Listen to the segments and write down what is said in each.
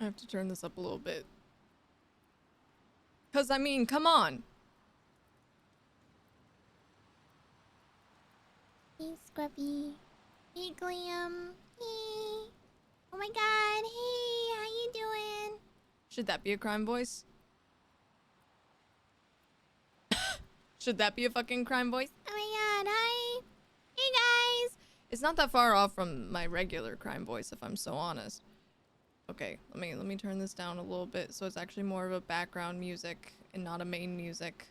I have to turn this up a little bit. Cause I mean, come on. Hey, Scruffy. Hey, Glam. Hey. Oh my god. Hey, how you doing? Should that be a crime voice? Should that be a fucking crime voice? Oh my god, hi. Hey, guys. It's not that far off from my regular crime voice, if I'm so honest. Okay, let me turn this down a little bit so it's actually more of a background music and not a main music.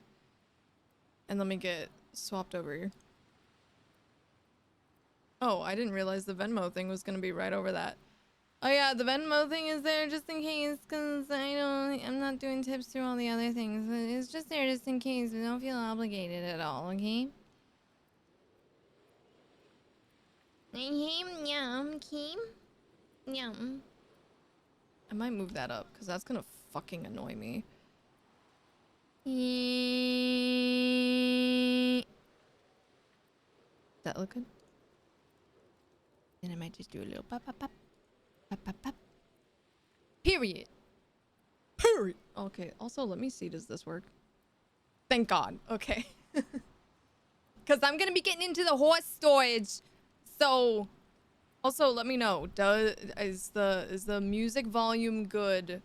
And let me get swapped over here. Oh, I didn't realize the Venmo thing was gonna be right over that. Oh yeah, the Venmo thing is there just in case, cause I'm not doing tips through all the other things. It's just there just in case. We don't feel obligated at all, okay? Yum, Keem. Yum. I might move that up, cause that's gonna fucking annoy me. That look good? Then I might just do a little pop, pop, pop, pop, pop, pop. Period. Period. Okay, also, let me see, does this work? Thank God. Okay. Because I'm going to be getting into the horse storage. So, also, let me know. Is the music volume good?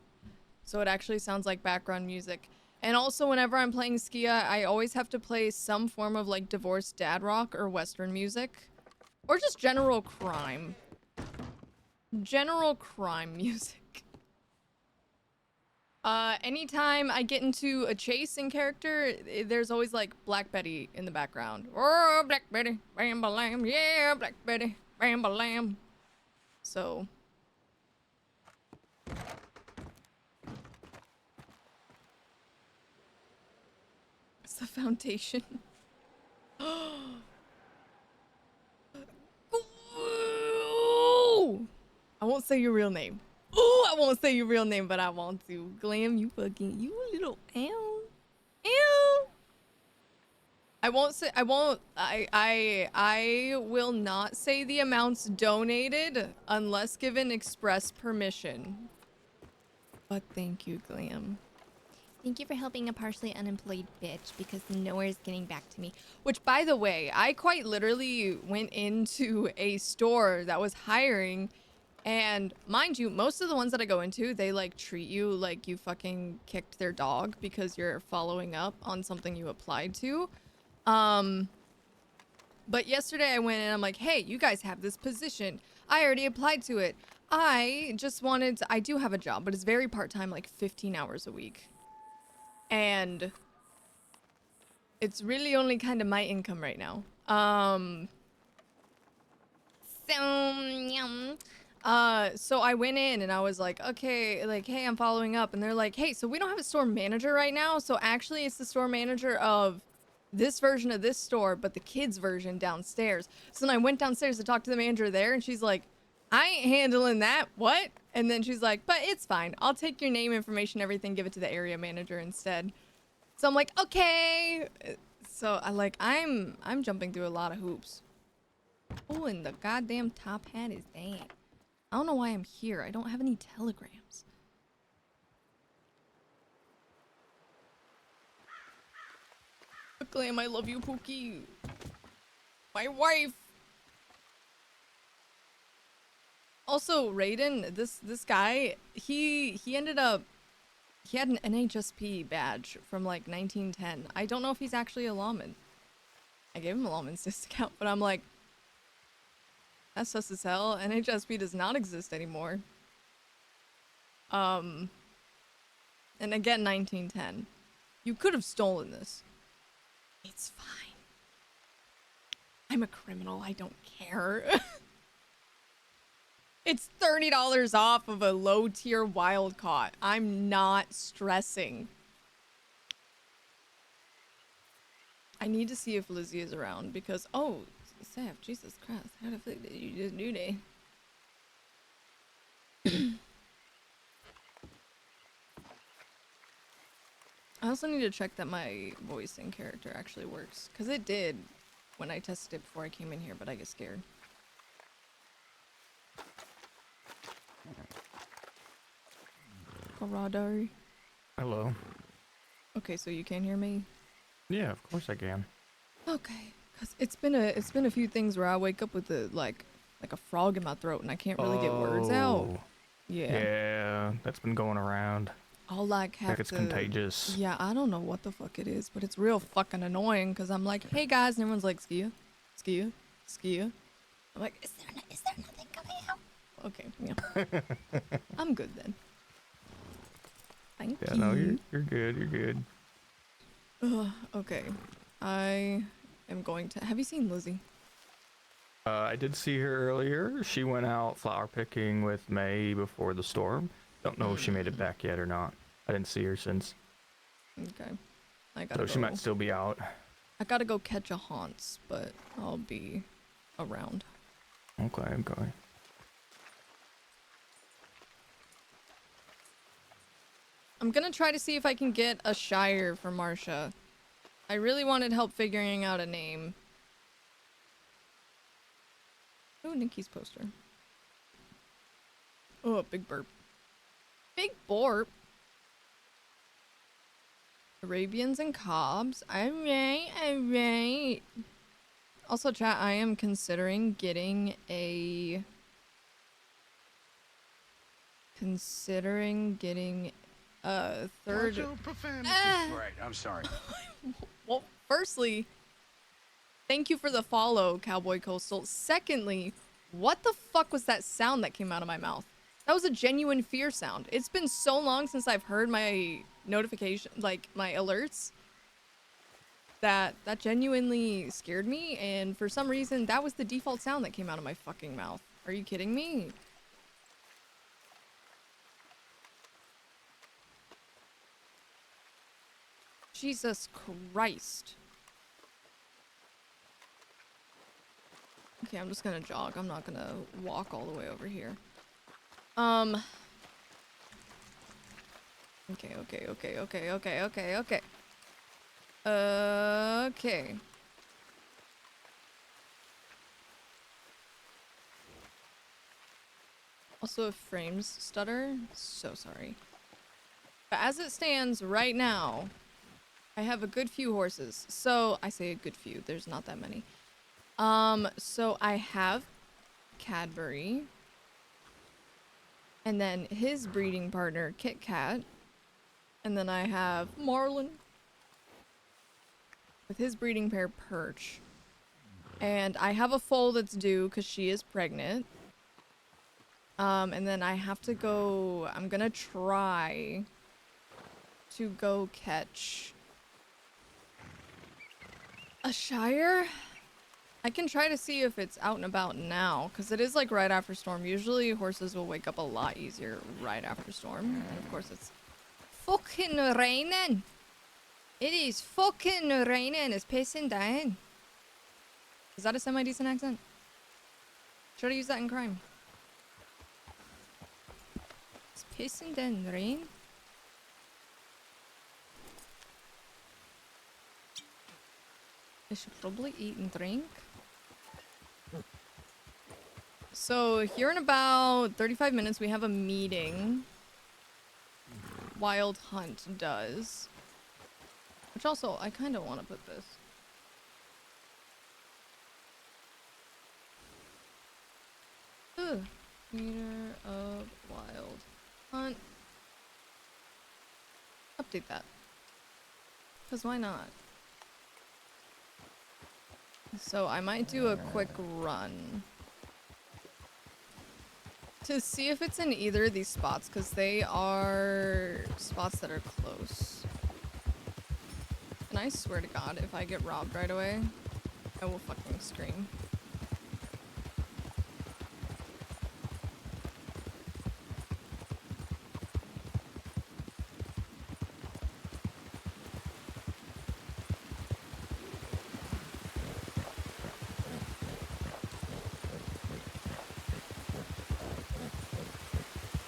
So it actually sounds like background music. And also, whenever I'm playing Skia, I always have to play some form of, like, divorced dad rock or Western music. Or just general crime. General crime music. Anytime I get into a chase in character, there's always like Black Betty in the background. Oh, Black Betty, bam ba lam, yeah, Black Betty, bam ba lam. So. It's the foundation. Ooh! I won't say your real name. Ooh, I won't say your real name, but I want to. Glam, you little ow. Ew. I will not say the amounts donated unless given express permission. But thank you, Glam. Thank you for helping a partially unemployed bitch because nowhere's getting back to me. Which, by the way, I quite literally went into a store that was hiring, and mind you, most of the ones that I go into, they like treat you like you fucking kicked their dog because you're following up on something you applied to. But yesterday I went and I'm like, hey, you guys have this position. I already applied to it. I just wanted to, I do have a job, but it's very part-time, like 15 hours a week. And it's really only kind of my income right now. Yum. So I went in and I was like, okay, like, hey, I'm following up. And they're like, hey, so we don't have a store manager right now. So actually it's the store manager of this version of this store, but the kids version downstairs. So then I went downstairs to talk to the manager there and she's like, I ain't handling that. What? And then she's like, but it's fine. I'll take your name, information, everything, give it to the area manager instead. So I'm like, okay. So I'm jumping through a lot of hoops. Oh, and the goddamn top hat is that. I don't know why I'm here. I don't have any telegrams. Glam, I love you, Pookie. My wife. Also, Raiden, this guy, he ended up, he had an NHSP badge from like 1910. I don't know if he's actually a lawman. I gave him a lawman's discount, but I'm like, that's sus as hell. NHSP does not exist anymore. And again, 1910. You could have stolen this. It's fine. I'm a criminal. I don't care. It's $30 off of a low tier wild caught. I'm not stressing. I need to see if Lizzie is around because, oh, Seth, Jesus Christ. How the fuck did you just do that? I also need to check that my voice in character actually works. Because it did when I tested it before I came in here, but I get scared. Karadari. Hello. Okay, so you can hear me? Yeah, of course I can. Okay. Cause it's been a few things where I wake up with like a frog in my throat and I can't really get words out. Oh, Yeah. yeah, that's been going around. I'll like I think have it's to. contagious. Yeah, I don't know what the fuck it is, but it's real fucking annoying because I'm like, hey guys, and everyone's like, Skia, Skia, Skia. I'm like, is there nothing coming out? Okay, yeah. I'm good then. Thank Yeah, you. no, you're good. You're good. Ugh, okay. I am going to. Have you seen Lizzie? I did see her earlier. She went out flower picking with May before the storm. Don't know if she made it back yet or not. I didn't see her since. Okay. I gotta So go. she might still be out. I gotta go catch a Haunts, but I'll be around. Okay, okay. I'm gonna try to see if I can get a Shire for Marsha. I really wanted help figuring out a name. Oh, Nikki's poster. Oh, big burp. Big burp. Arabians and Cobs. Alright, alright. Also, chat, I am considering getting a... third... Right, I'm sorry. Well, firstly, thank you for the follow, Cowboy Coastal. Secondly, what the fuck was that sound that came out of my mouth? That was a genuine fear sound. It's been so long since I've heard my notification, like my alerts, that genuinely scared me, and for some reason, that was the default sound that came out of my fucking mouth. Are you kidding me? Jesus Christ. Okay, I'm just gonna jog. I'm not gonna walk all the way over here. Okay. Okay. Also, if frames stutter, so sorry. But as it stands right now, I have a good few horses. So, I say a good few, there's not that many. So I have Cadbury. And then his breeding partner, Kit Kat. And then I have Marlin with his breeding pair, Perch. And I have a foal that's due because she is pregnant. And then I have to go... I'm gonna try to go catch a Shire. I can try to see if it's out and about now, because it is like right after storm. Usually horses will wake up a lot easier right after storm. And of course it's fucking raining. It is fucking raining. It's pissing down. Is that a semi-decent accent? Should I use that in crime? It's pissing down rain. I should probably eat and drink. So here in about 35 minutes we have a meeting. Wild Hunt does. Which also, I kind of want to put this. Ugh. Meter of Wild Hunt. Update that. Because why not? So I might do a quick run to see if it's in either of these spots, because they are spots that are close. And I swear to God, if I get robbed right away, I will fucking scream.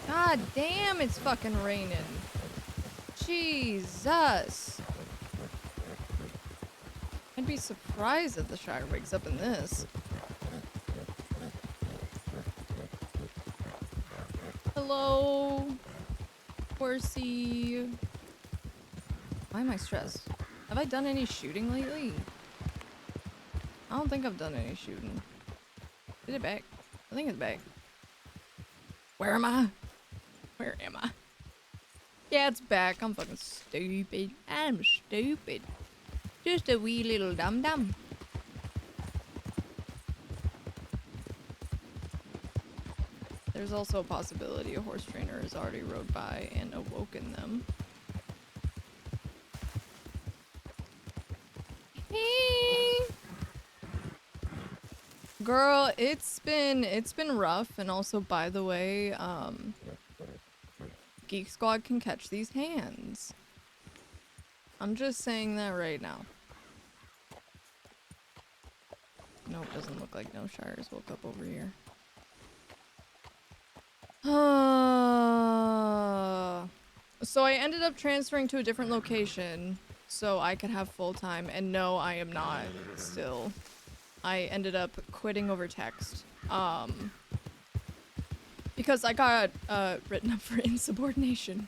God damn, it's fucking raining. Jesus. I'd be surprised if the Shire wakes up in this. Hello. Horsey. Why am I stressed? Have I done any shooting lately? I don't think I've done any shooting. Is it back? I think it's back. Where am I? Where am I? Yeah, it's back. I'm fucking stupid. I'm stupid. Just a wee little dum-dum. There's also a possibility a horse trainer has already rode by and awoken them. Hey! Girl, it's been rough, and also, by the way, Geek Squad can catch these hands. I'm just saying that right now. Nope, doesn't look like no Shires woke up over here. So I ended up transferring to a different location so I could have full time, and no, I am not still. I ended up quitting over text. Because I got written up for insubordination.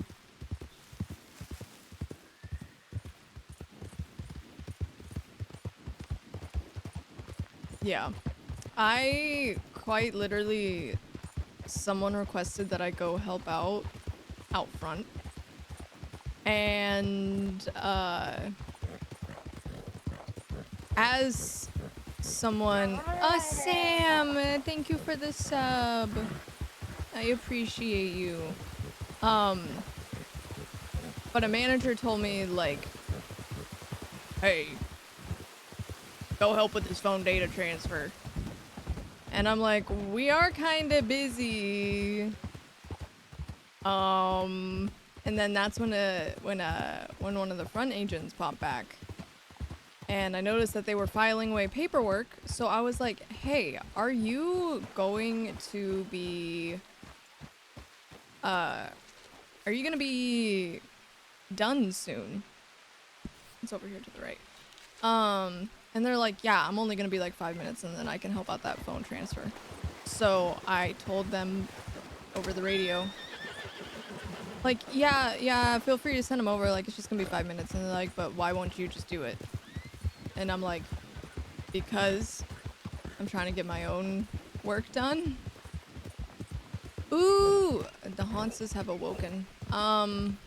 Yeah. I quite literally, someone requested that I go help out front. And as someone, Sam, thank you for the sub. I appreciate you. But a manager told me, like, hey, go help with this phone data transfer. And I'm like, we are kind of busy. And then that's when one of the front agents popped back. And I noticed that they were filing away paperwork. So I was like, hey, are you going to be done soon? It's over here to the right. And they're like, yeah, I'm only gonna be like 5 minutes and then I can help out that phone transfer. So I told them over the radio, like, yeah, feel free to send them over, like, it's just gonna be 5 minutes. And they're like, but why won't you just do it? And I'm like, because I'm trying to get my own work done. Ooh, the Haunces have awoken. I'm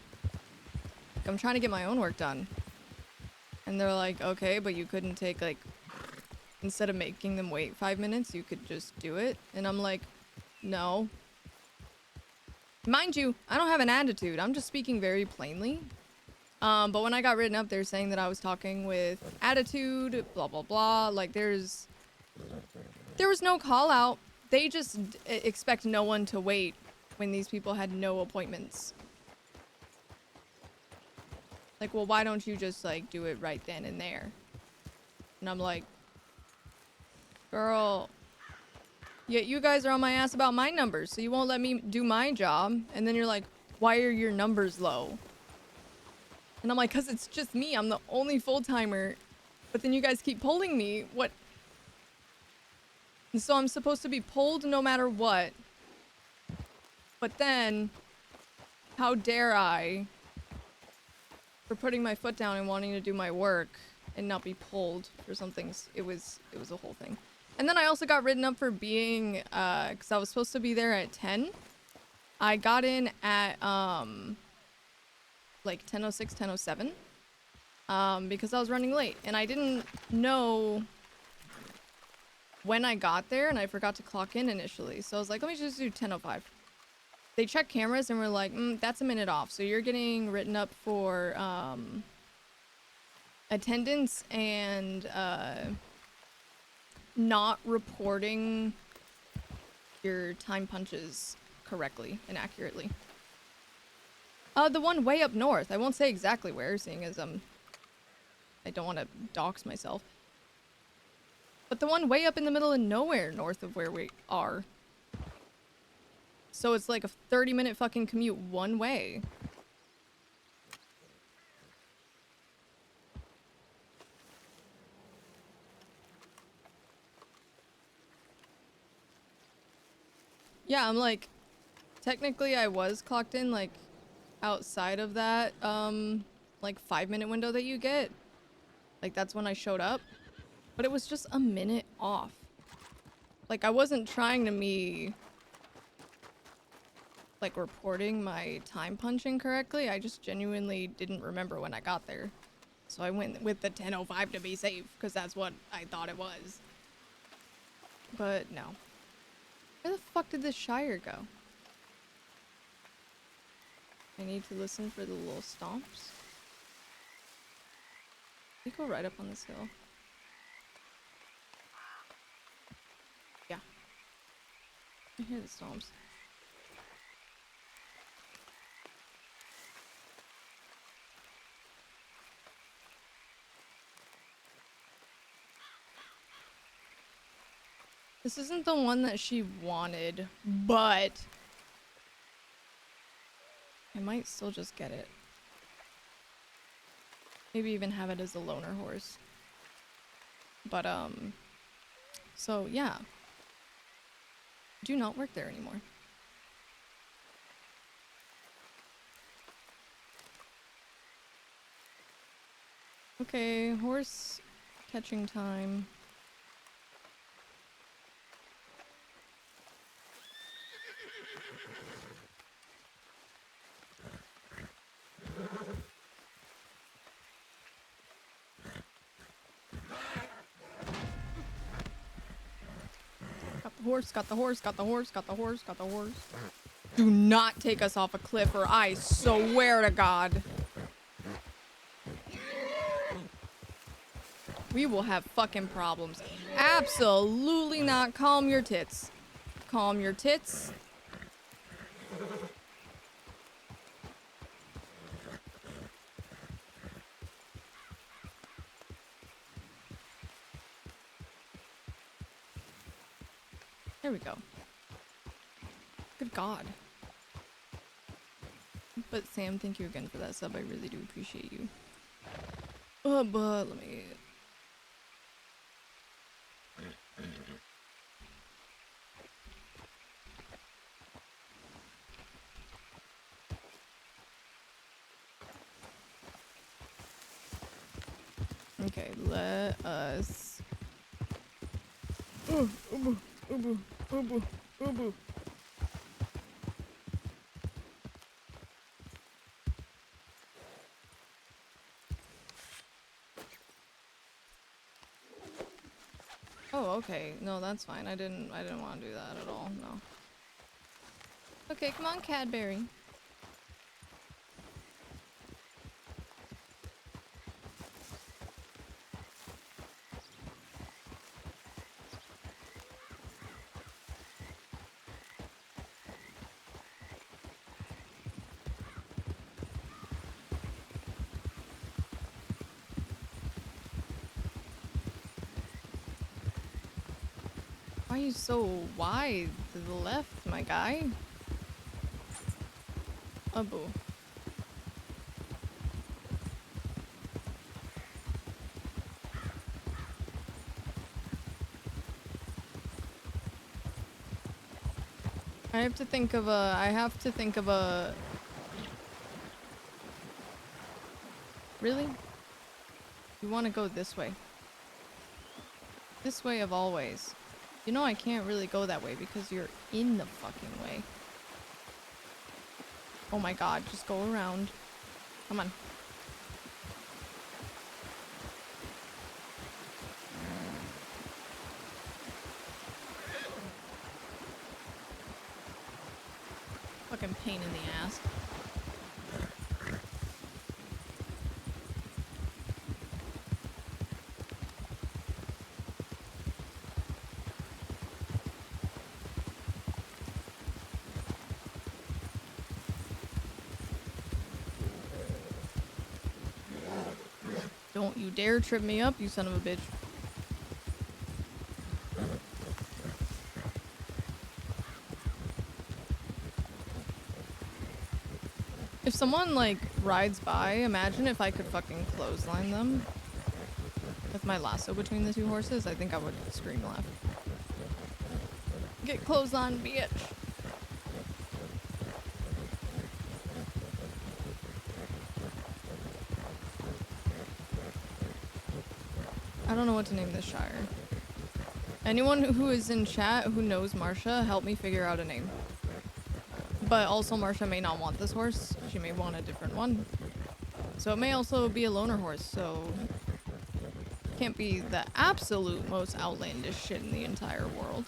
trying to get my own work done. And they're like, okay, but you couldn't take, like, instead of making them wait 5 minutes, you could just do it. And I'm like, no. Mind you, I don't have an attitude. I'm just speaking very plainly. But when I got written up, they're saying that I was talking with attitude, blah, blah, blah. Like, there was no call out. They just expect no one to wait when these people had no appointments. Like, well, why don't you just, like, do it right then and there? And I'm like, girl, yet you guys are on my ass about my numbers, so you won't let me do my job. And then you're like, why are your numbers low? And I'm like, because it's just me. I'm the only full-timer. But then you guys keep pulling me. What? And so I'm supposed to be pulled no matter what. But then, how dare I, for putting my foot down and wanting to do my work and not be pulled for something. It was a whole thing. And then I also got written up for being, because I was supposed to be there at 10. I got in at, like 10:06, 10:07, because I was running late. And I didn't know when I got there, and I forgot to clock in initially. So I was like, let me just do 10:05. They checked cameras and were like, that's a minute off. So you're getting written up for attendance and not reporting your time punches correctly and accurately. The one way up north. I won't say exactly where, seeing as I don't want to dox myself. But the one way up in the middle of nowhere north of where we are. So it's like a 30-minute fucking commute one way. Yeah, I'm like, technically I was clocked in, like, outside of that, like 5-minute window that you get. Like, that's when I showed up. But it was just a minute off. Like, I wasn't trying to be, like, reporting my time punching correctly. I just genuinely didn't remember when I got there. So I went with the 10:05 to be safe, because that's what I thought it was. But no. Where the fuck did this Shire go? I need to listen for the little stomps. You go right up on this hill. Yeah. I hear the stomps. This isn't the one that she wanted, but I might still just get it. Maybe even have it as a loner horse. But, so yeah. Do not work there anymore. Okay, horse catching time. Got the horse, got the horse, got the horse, got the horse, got the horse. Do not take us off a cliff or I swear to God. We will have fucking problems. Absolutely not. Calm your tits. Calm your tits. There we go. Good God. But Sam, thank you again for that sub. I really do appreciate you. But let me... Okay, let us... Oh, okay. No, that's fine. I didn't want to do that at all. No. Okay, come on, Cadbury. Why are you so wide to the left, my guy? Oh, boo. I have to think of a... Really? You want to go this way? This way of all ways. You know I can't really go that way because you're in the fucking way. Oh my God, just go around. Come on. Fucking pain in the ass. Don't you dare trip me up, you son of a bitch. If someone, like, rides by, imagine if I could fucking clothesline them with my lasso between the two horses. I think I would scream laugh. Get clothesline, bitch. I don't know what to name this Shire. Anyone who is in chat who knows Marsha, help me figure out a name. But also Marsha may not want this horse. She may want a different one. So it may also be a loner horse, so can't be the absolute most outlandish shit in the entire world.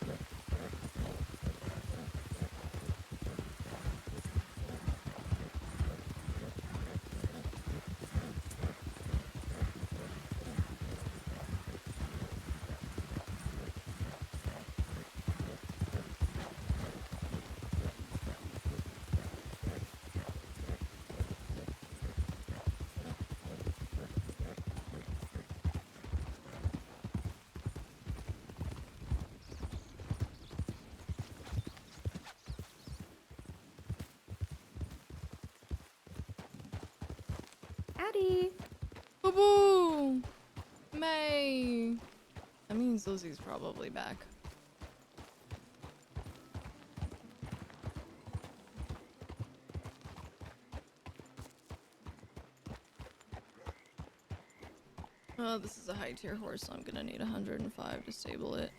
Howdy. Boo boo! May! That means Lizzie's probably back. Oh, this is a high tier horse, so I'm gonna need 105 to stable it.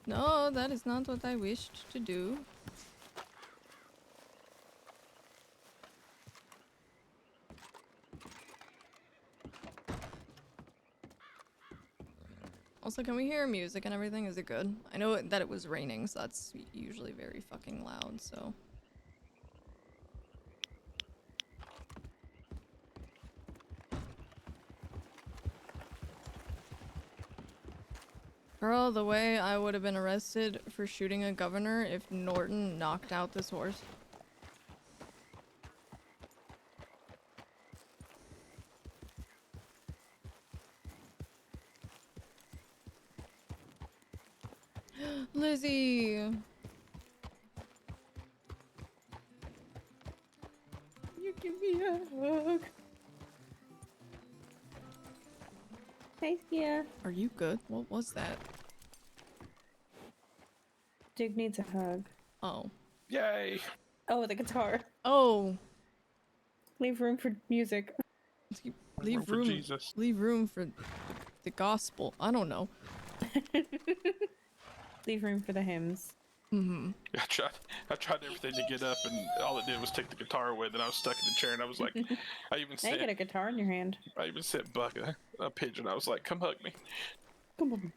No, that is not what I wished to do. Also, can we hear music and everything? Is it good? I know that it was raining, so that's usually very fucking loud, so. Girl, the way I would have been arrested for shooting a governor if Norton knocked out this horse. Lizzie! You give me a hug. Hey, Skia. Are you good? What was that? Duke needs a hug. Oh. Yay! Oh, the guitar. Oh! Leave room for music. Leave for room. Jesus. Leave room for the gospel. I don't know. Leave room for the hymns. Mm-hmm. I tried everything to get up, and all it did was take the guitar away. Then I was stuck in the chair, and I was like, I even Now you got a sent, guitar in your hand. I even sent Buck a pigeon. I was like, come hug me. Come on.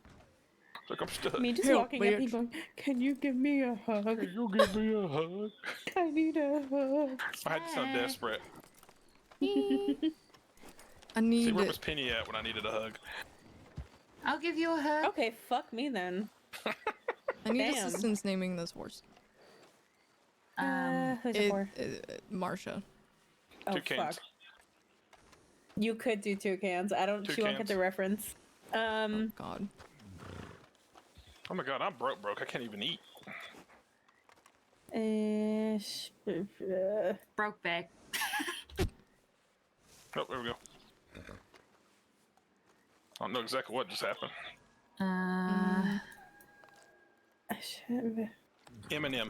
Like, I'm stuck. Me just Help, walking up bitch. and going, can you give me a hug? Can you give me a hug? I need a hug. I had to sound desperate. I need See, where was Penny at when I needed a hug? I'll give you a hug. Okay, fuck me then. I need Damn. assistance naming this horse. Who's it for? Marsha. Oh, Two cans. fuck. You could do two cans. I don't. Two She won't get cans. the reference. God. Oh my god, I'm broke. I can't even eat. Broke back. Oh, there we go. I don't know exactly what just happened. Eminem.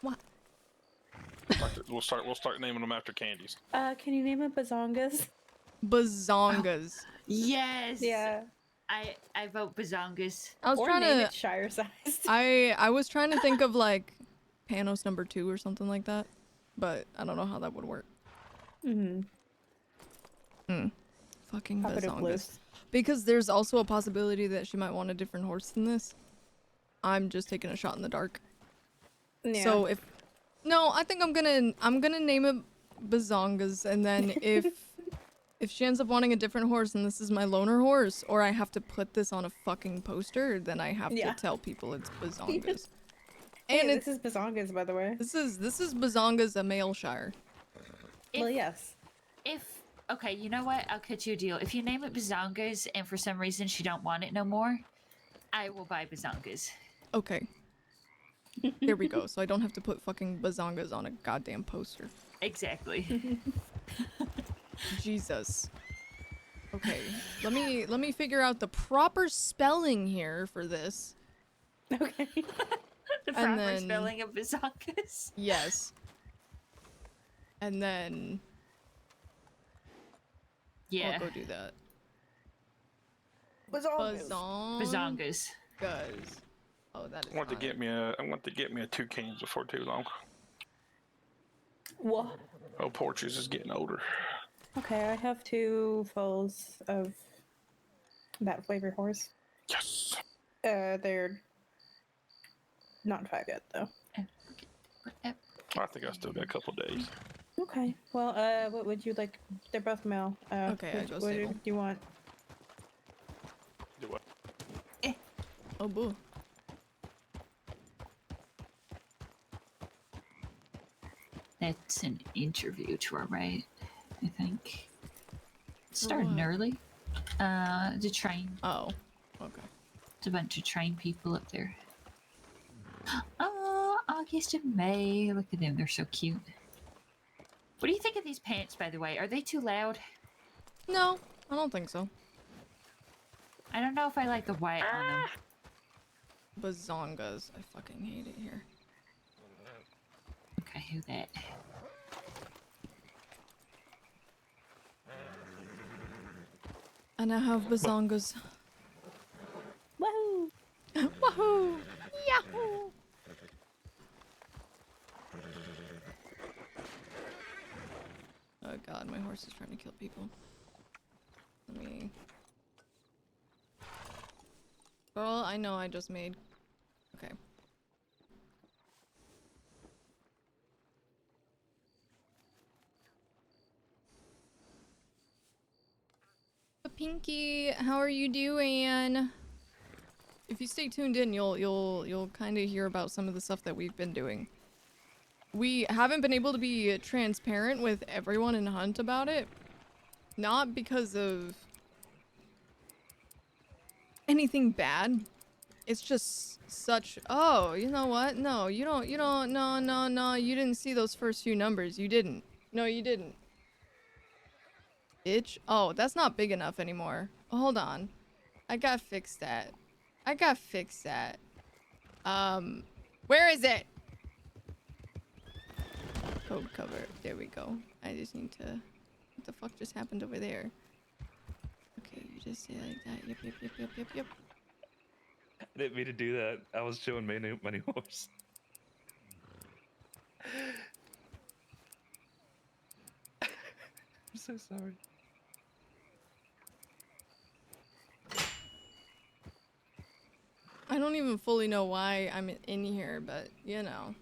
What? We'll start naming them after candies. Can you name it Bazongas? Bazongas. Yes. Yeah. I vote Bazongas. I was Or trying name to. it Shire sized. I was trying to think of like Panos number 2 or something like that, but I don't know how that would work. Mm-hmm. Fucking Pop it up Bazongas. loose. Because there's also a possibility that she might want a different horse than this. I'm just taking a shot in the dark. Yeah. So if no, I think I'm gonna name it Bazongas, and then if she ends up wanting a different horse and this is my loner horse, or I have to put this on a fucking poster, then I have Yeah. to tell people it's Bazongas. Hey, And this is Bazongas, by the way. this is Bazongas, a male shire. If, Well, yes. Okay, you know what? I'll cut you a deal. If you name it Bazongas and for some reason she don't want it no more, I will buy Bazongas. Okay. There we go. So I don't have to put fucking Bazongas on a goddamn poster. Exactly. Jesus. Okay. Let me figure out the proper spelling here for this. Okay. The And proper then- spelling of Bazongas. Yes. And then Yeah, I'll go do that. Bazongas. bazongas. Oh, that is I want to not get it. me a. I want to get me a toucans before too long. What? Oh, Portuguese is getting older. Okay, I have 2 foals of that flavor horse. Yes. They're not 5 yet, though. I think I still got a couple days. Okay. Well, what would you like? They're both male. Okay, I go what stable. do you want? Do what? Oh, boo. That's an interview tour, right? I think. Starting what? early. To train. Oh, okay. It's a bunch of trained people up there. Oh, August and May. Look at them. They're so cute. What do you think of these pants, by the way? Are they too loud? No, I don't think so. I don't know if I like the white on them. Bazongas. I fucking hate it here. Okay, who that? And I have bazongas. Woohoo! Wahoo! Yahoo! Oh god, my horse is trying to kill people. Let me... Girl, I know I just made... Okay. Pinky, how are you doing? If you stay tuned in, you'll kind of hear about some of the stuff that we've been doing. We haven't been able to be transparent with everyone in Hunt about it. Not because of anything bad. It's just such, oh, you know what? No, no, you didn't see those first few numbers. You didn't. No, you didn't. Bitch. Oh, that's not big enough anymore. Hold on. I gotta fix that. Where is it? Code cover. There we go. I just need to... What the fuck just happened over there? Okay, you just say like that. Yep. I didn't mean to do that. I was showing my new horse. I'm so sorry. I don't even fully know why I'm in here, but you know.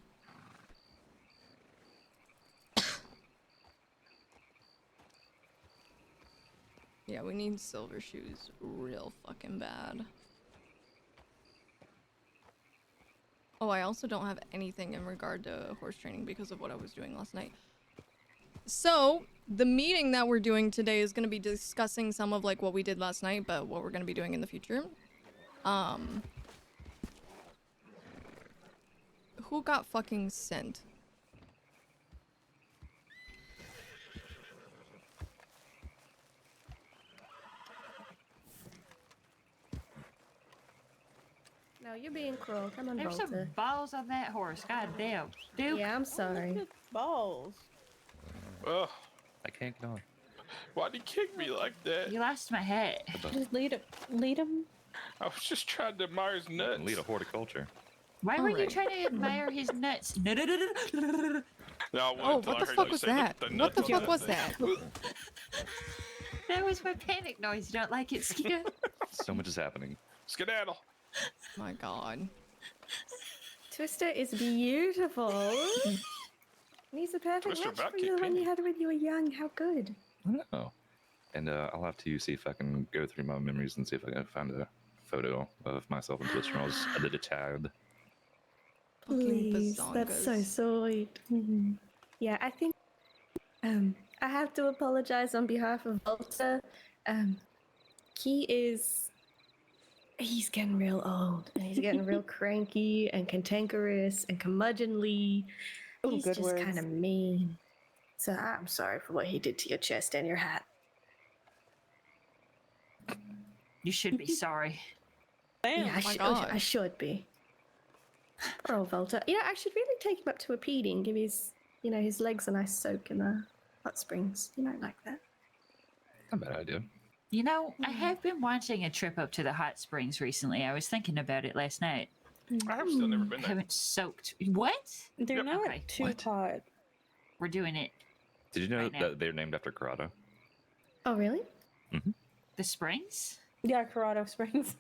Yeah, we need silver shoes real fucking bad. Oh, I also don't have anything in regard to horse training because of what I was doing last night. So, the meeting that we're doing today is going to be discussing some of like what we did last night, but what we're going to be doing in the future. Who got fucking sent? No, you're being cruel. Come on, There's some Volta. balls on that horse. God damn. Dude. Yeah, I'm sorry. Balls. Ugh. I can't get on. Why'd he kick me like that? You lost my hat. Just lead him. I was just trying to admire his nuts. Lead a horticulture. Why were you Alright. trying to admire his nuts? No. No, I waited Oh, until what I the heard fuck you was say, "Look that? at the What nuts the on fuck that was thing." that? That was my panic noise. You don't like it, Skia? So much is happening. Skedaddle. My god. Twister is beautiful. And he's the perfect Twister match about for you kicked when you Penny. had when you were young. How good. I don't know. And I'll have to see if I can go through my memories and see if I can find a photo of myself and Twister when I was a little child. Fucking Please, that's so bazongas. sweet. Mhm. Yeah, I think I have to apologize on behalf of Volta. He's getting real old and he's getting real cranky and cantankerous and curmudgeonly. Ooh, He's good just words. kind of mean. So I'm sorry for what he did to your chest and your hat. You should be sorry. Damn. Yeah, my God. I should be. Poor old Volta. You know, I should really take him up to a peding, give his legs a nice soak in the hot springs. You might like that. Not a bad idea. You know, I have been wanting a trip up to the hot springs recently. I was thinking about it last night. I have still never been I there. haven't soaked. What? They're Yep. not Okay, too what? hot. We're doing it. Did you know Right now. that they're named after Corrado? Oh, really? The springs? Yeah, Corrado Springs.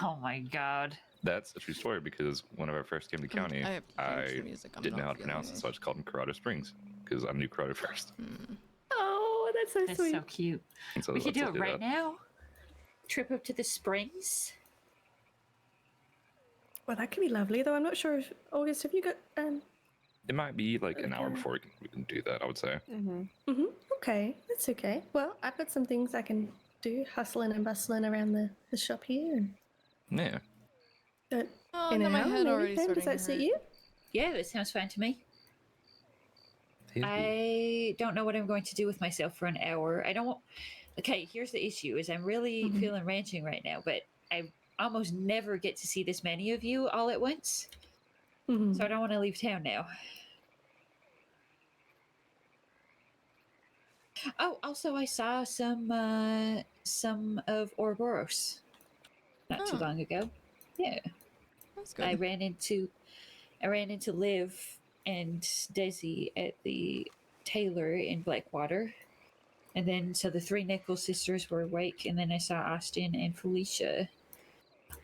Oh my god. That's a true story because whenever I first came to county, I have to change the I music. I'm didn't know not how to pronounce feeling it, so I just called them Corrado Springs because I knew Corrado first. Oh, that's so That's sweet. so cute. And so We could let's do it right that. now. Trip up to the springs. Well, that could be lovely, though. I'm not sure if August, have you got It might be like an hour Okay. before we can do that, I would say. Okay, that's okay. Well, I've got some things I can do, hustling and bustling around the shop here. And, Yeah. Oh, in no, an my hour, head maybe. already Pam, starting does that to suit hurt. you? Yeah, that sounds fine to me. Hey, I don't know what I'm going to do with myself for an hour. I don't. Okay, here's the issue: is I'm really feeling ranching right now, but I almost never get to see this many of you all at once, so I don't want to leave town now. Oh, also, I saw some of Ouroboros not too Oh. long ago. Yeah, That's good. I ran into Liv and Desi at the Taylor in Blackwater. And then, so the three Nichols sisters were awake, and then I saw Austin and Felicia.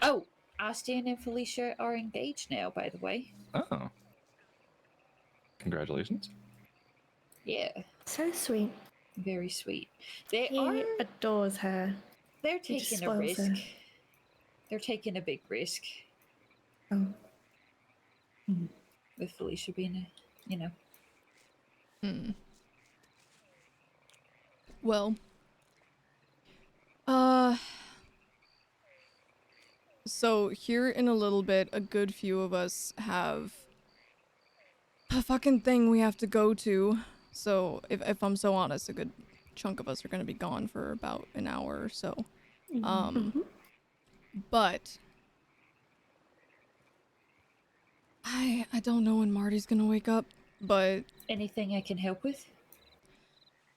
Oh, Austin and Felicia are engaged now, by the way. Oh. Congratulations. Yeah, So sweet. very sweet. They He adores her. they're He just taking a spoils risk. her. They're taking a big risk Oh. with Felicia being a, Well, so here in a little bit, a good few of us have a fucking thing we have to go to. So if I'm so honest, a good chunk of us are gonna be gone for about an hour or so. But I don't know when Marty's gonna wake up, but anything I can help with.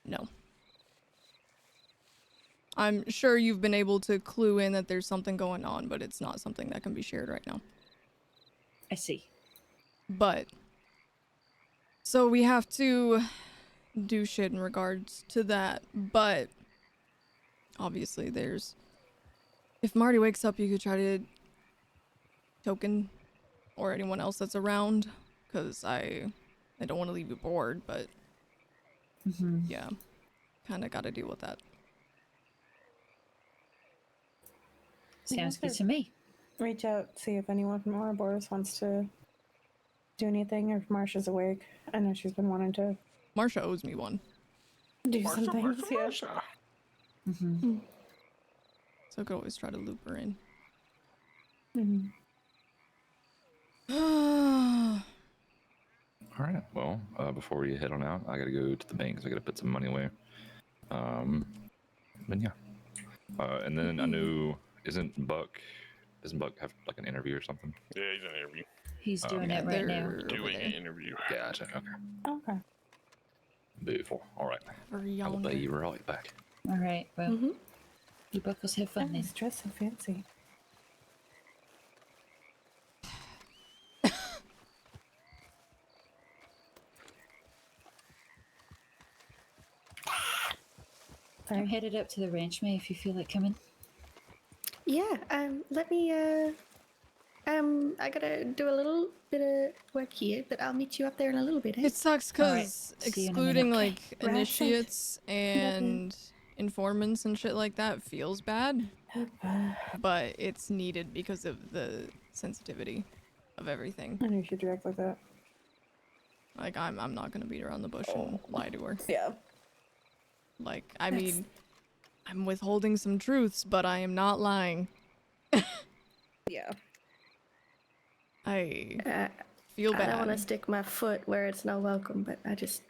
no. I'm sure you've been able to clue in that there's something going on, but it's not something that can be shared right now. I see. But so we have to do shit in regards to that, but obviously there's if Marty wakes up, you could try to token or anyone else that's around, because I don't want to leave you bored, but yeah, kind of got to deal with that. Sounds good to me. Reach out, see if anyone from Ouroboros wants to do anything, or if Marsha's awake. I know she's been wanting to Marsha owes me one, do some things. Yeah. so I could always try to loop her in. All right. Well, before we head on out, I gotta go to the bank because I gotta put some money away. But yeah. And then I know doesn't Buck have like an interview or something? Yeah, he's in an interview. He's doing Yeah, it right now. they're over Doing there. an interview. Gotcha. Okay. Okay. Beautiful. All right. Over I will yonder. be right back. All right. Well, you buckles have fun then. He's dressed so fancy. I'm headed up to the ranch, May, if you feel like coming. Yeah, let me, I gotta do a little bit of work here, but I'll meet you up there in a little bit, eh? It sucks Alright, because see you in a excluding minute. like Right, initiates and informants and shit like that feels bad, but it's needed because of the sensitivity of everything. I knew she'd react like that. Like I'm not gonna beat around the bush and lie to her. Yeah. Like I mean, I'm withholding some truths, but I am not lying. Yeah. I feel I bad. don't want to stick my foot where it's not welcome, but I just...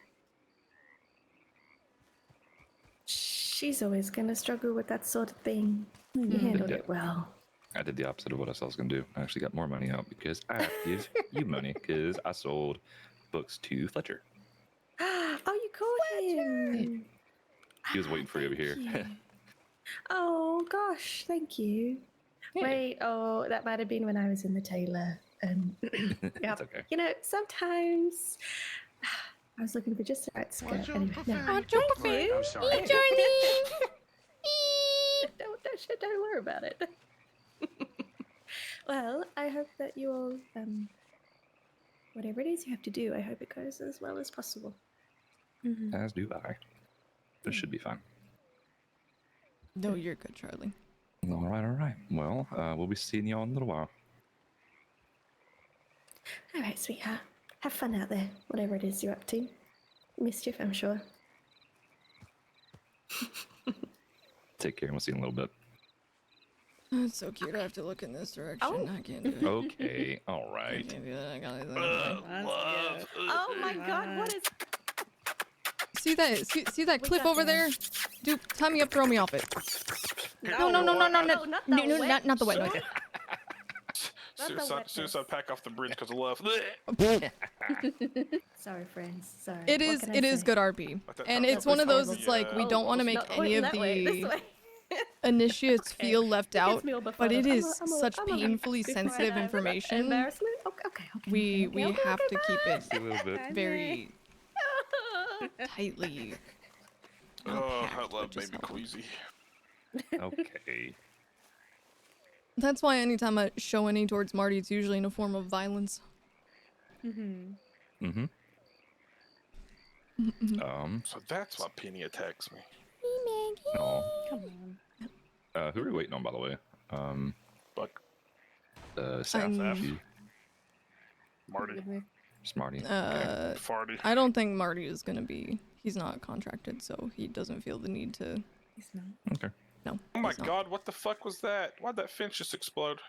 She's always gonna struggle with that sort of thing. You handled it well. I did the opposite of what I said I was going to do. I actually got more money out because I have to give you money because I sold books to Fletcher. Oh, you caught him! He was waiting for you over here. Thank you. Oh gosh, thank you. Wait, oh, that might have been when I was in the tailor. Yeah, It's okay. you know, sometimes I was looking for just the right skirt. Anyway, no. Watch your Right, I'm sorry. Hey, Charlie. Don't worry about it. Well, I hope that you all, whatever it is you have to do, I hope it goes as well as possible. As do I. This should be fine. No, you're good, Charlie. All right. Well, we'll be seeing you all in a little while. All right, sweetheart. Have fun out there, whatever it is you're up to. Mischief, I'm sure. Take care, and we'll see you in a little bit. It's so cute. I have to look in this direction. Oh. I can't do it. Okay, all I right. can't do that. I gotta Love. Oh my god, what is... see that cliff got over there? Dude, tie me up, throw me off it. No, not the wet way. Suicide pack off the bridge because of love. Sorry, friends. Sorry. It What is can I it is say? good RP, Like that and sounds it's like one of those. horrible. It's like we don't want to make Not any pointing of that way, this the way. initiates Okay. feel left It gets out, me all but befuddled. it I'm is a- I'm a- such I'm a- painfully before sensitive I- information. Embarrassment? Okay. We Okay, have to keep it See you a little bit. very tightly. Oh, packed, that love which made is me helpful. queasy. Okay. That's why anytime I show any towards Marty, it's usually in a form of violence. Mm-hmm. So that's why Penny attacks me. No. Come on. Who are we waiting on, by the way? Buck, Saf. I'm- Marty, Smarty. Farty. I don't think Marty is gonna be. He's not contracted, so he doesn't feel the need to. He's not. Okay. No. Oh my he's not. god, what the fuck was that? Why'd that fence just explode?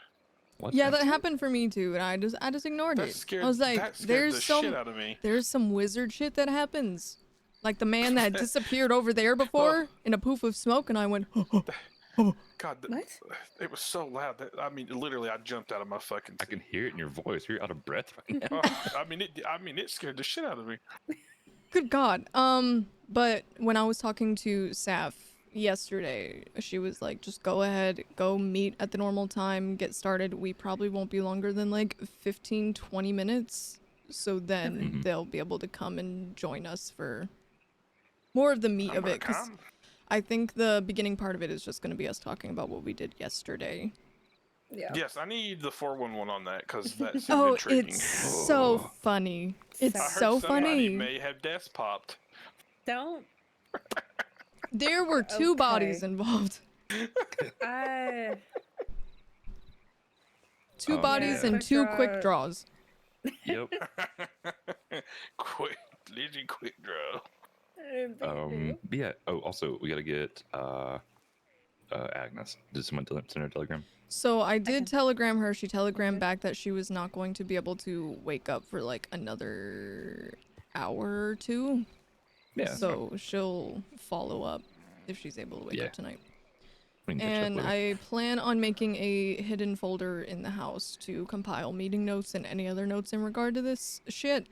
What? Yeah, that happened for me too, and I just ignored That it. scared, I was like, that scared there's the some shit out of me. there's some wizard shit that happens. Like the man that disappeared over there before in a poof of smoke, and I went, God, What? it was so loud. That, I mean, literally, I jumped out of my fucking. I can hear it in your voice. You're out of breath right now. Oh, I mean, it scared the shit out of me. good God. But when I was talking to Saf yesterday, she was like, just go ahead, go meet at the normal time, get started. We probably won't be longer than like 15-20 minutes. So then they'll be able to come and join us for more of the meat I'm of gonna it. 'Cause come. I think the beginning part of it is just going to be us talking about what we did yesterday. Yeah. Yes, I need the 411 on that because that seemed Oh, intriguing. it's so funny. It's I heard so somebody funny. may have desk popped. Don't. There were two Okay. bodies involved. Two Oh, bodies yeah. and two quick Quick draws. Yep. Quick, Lizzie, quick draw. But yeah. Oh, also, we gotta get Agnes. Did someone send her a telegram? So I did telegram her. She telegrammed back that she was not going to be able to wake up for like another hour or two. Yeah. So she'll follow up if she's able to wake Yeah. up tonight. We can catch up And later. I plan on making a hidden folder in the house to compile meeting notes and any other notes in regard to this shit.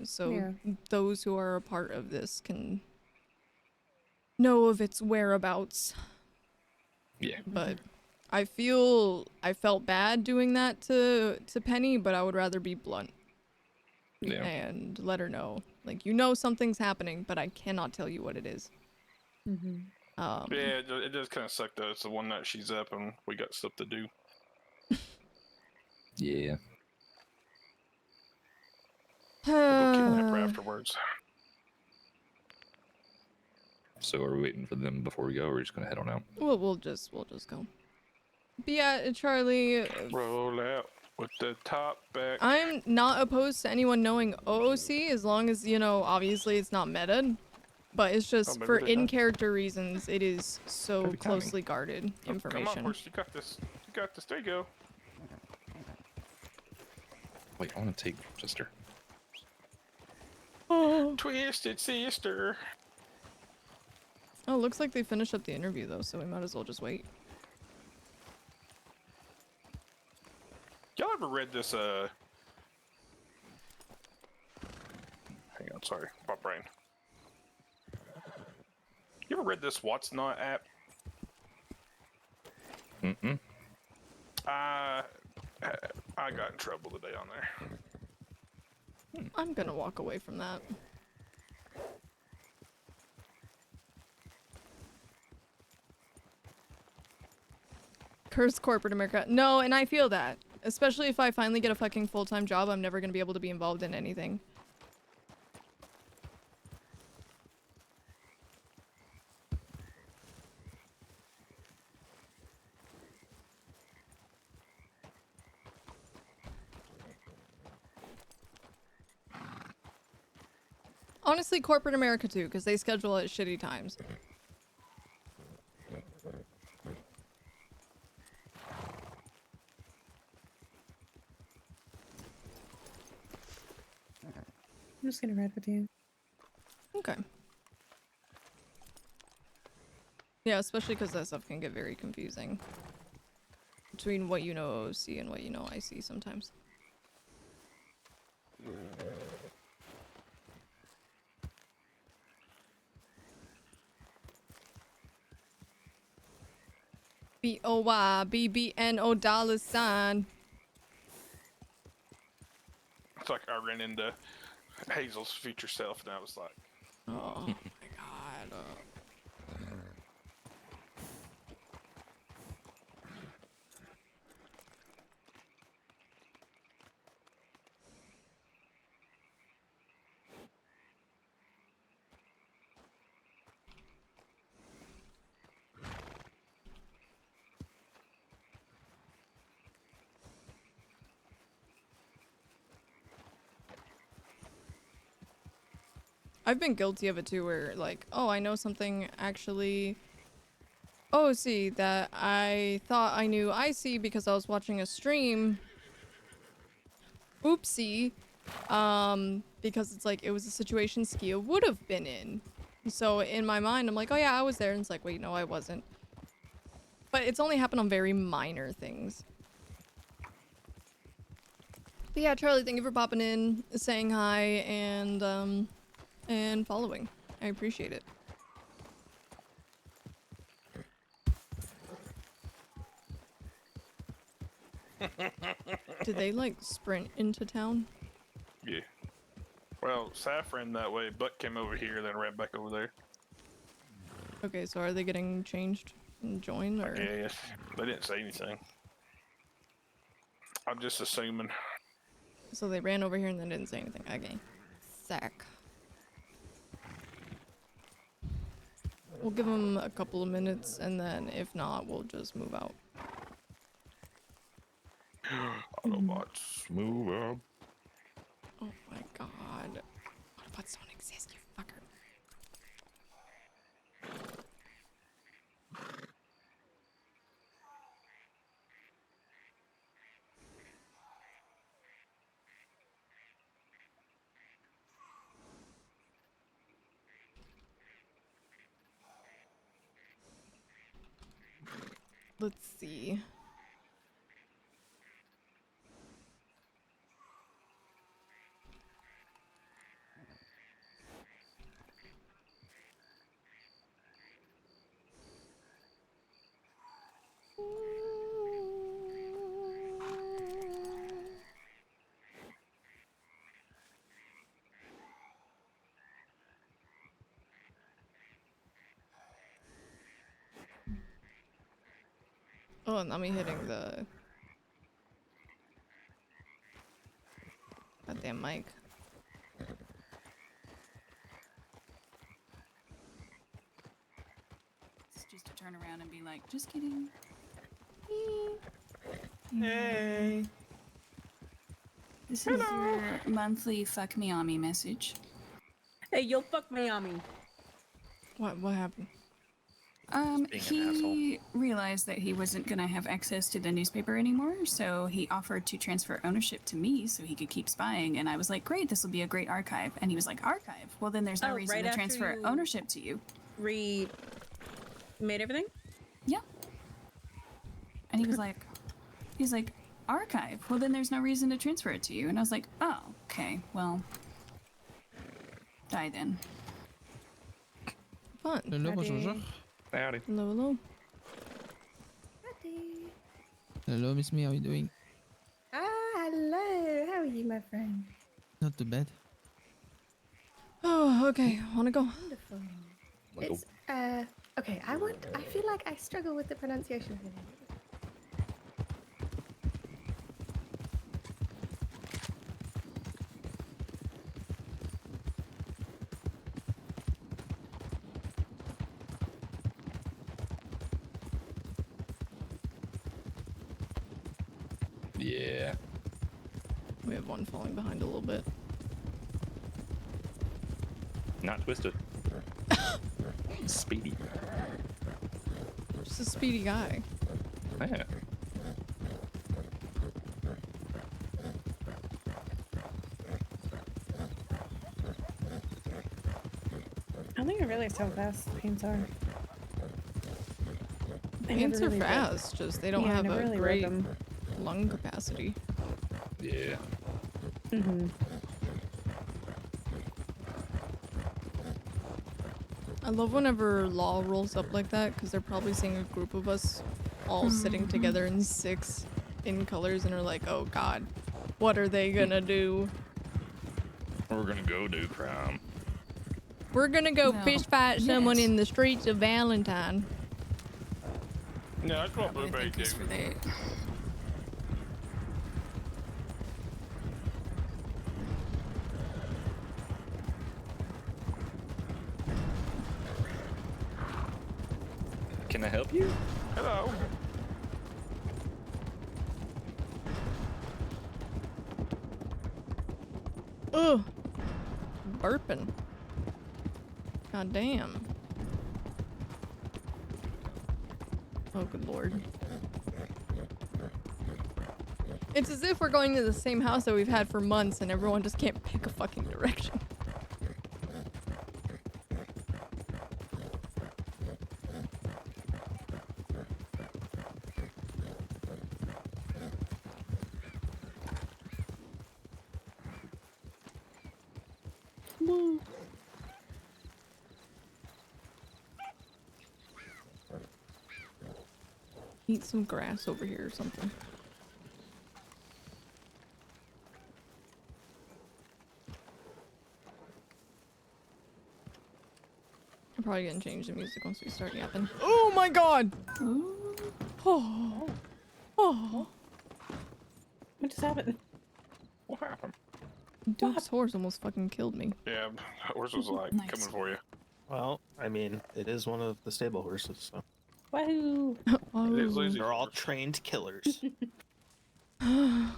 So Yeah. those who are a part of this can know of its whereabouts. Yeah. But I felt bad doing that to Penny, but I would rather be blunt Yeah. and let her know. Like, you know something's happening, but I cannot tell you what it is. Yeah, it does kind of suck though. It's the one night she's up and we got stuff to do. Yeah. We'll go kidnap her afterwards. So are we waiting for them before we go, or are we just gonna head on out? we'll just go. But yeah, Charlie, Roll out with the top back. I'm not opposed to anyone knowing OOC as long as, you know, obviously it's not meta. But it's just maybe for they're not. in-character reasons, it is so Perfect timing. closely guarded Come on, information. horse, you got this. You got this. There you go. Wait, I want to take sister. Twisted sister. Oh, looks like they finished up the interview though, so we might as well just wait. Y'all ever read this? Hang on, sorry, my brain. You ever read this What's Not app? Mm-mm. I got in trouble today on there. I'm gonna walk away from that. Curse corporate America. No, and I feel that. Especially if I finally get a fucking full-time job, I'm never gonna be able to be involved in anything. Honestly, corporate America too, because they schedule at shitty times. I'm just gonna ride with you. Okay. Yeah, especially because that stuff can get very confusing. Between what you know OC and what you know IC sometimes. BOYBBNO $. It's like I ran into Hazel's future self, and I was like, Oh my god. I've been guilty of it too, where like, oh, I know something actually OC that I thought I knew IC because I was watching a stream. Oopsie. Because it's like, it was a situation Skia would have been in. So in my mind, I'm like, oh yeah, I was there. And it's like, wait, no, I wasn't. But it's only happened on very minor things. But yeah, Charlie, thank you for popping in, saying hi, and following. I appreciate it. Did they like sprint into town? yeah. Well, Saf ran that way, Buck came over here, then ran back over there. Okay, so are they getting changed and joined, or? Yeah, they didn't say anything. I'm just assuming. So they ran over here and then didn't say anything. Okay. Sack. We'll give them a couple of minutes, and then if not, we'll just move out. Autobots, move up. Oh my god. Autobots don't exist, you fucker. Let's see. Oh, and not me hitting the goddamn mic. It's just to turn around and be like, just kidding. Hey. This is your monthly fuck me on me message. Hey, yo, fuck Miami. What happened? He realized that he wasn't gonna have access to the newspaper anymore, so he offered to transfer ownership to me so he could keep spying, and I was like, great, this will be a great archive. And he was like, archive? Well, then there's no reason right to after transfer you ownership to you. Made everything? Yeah. And he was like, archive? Well, then there's no reason to transfer it to you. And I was like, oh, okay, well, die then. Fun. Hello, bonjour. Howdy. Hello, hello. Hello, Miss Me. How are you doing? Hello. How are you, my friend? Not too bad. Oh, okay. Wanna go? Wonderful. It's okay. I feel like I struggle with the pronunciation of it. Yeah. We have one falling behind a little bit. Not twisted. Speedy. Just a speedy guy. Yeah. I don't think I realized how fast paints are. I never Paints are really read- fast, just they don't Yeah, I have never a really read great them. lung capacity. Yeah. Mm-hmm. I love whenever Law rolls up like that, because they're probably seeing a group of us all sitting together in 6 in colors and are like, oh god, what are they gonna do? We're gonna go do crime. We're gonna go No. fish fight someone Yes. in the streets of Valentine. No, that's what Probably Blueberry think do. is for that. Can I help you? Hello. Ugh. Burping. God damn. Oh, good lord. It's as if we're going to the same house that we've had for months and everyone just can't pick a fucking direction. Woo. Eat some grass over here or something. I'm probably gonna change the music once we start yapping. Oh my god! Oh. Oh. What just happened? What happened? Duke's horse almost fucking killed me. Yeah, horse was like Nice. coming for you. Well, I mean, it is one of the stable horses, so Wahoo! It is Oh. lazy. they're all trained killers. I'm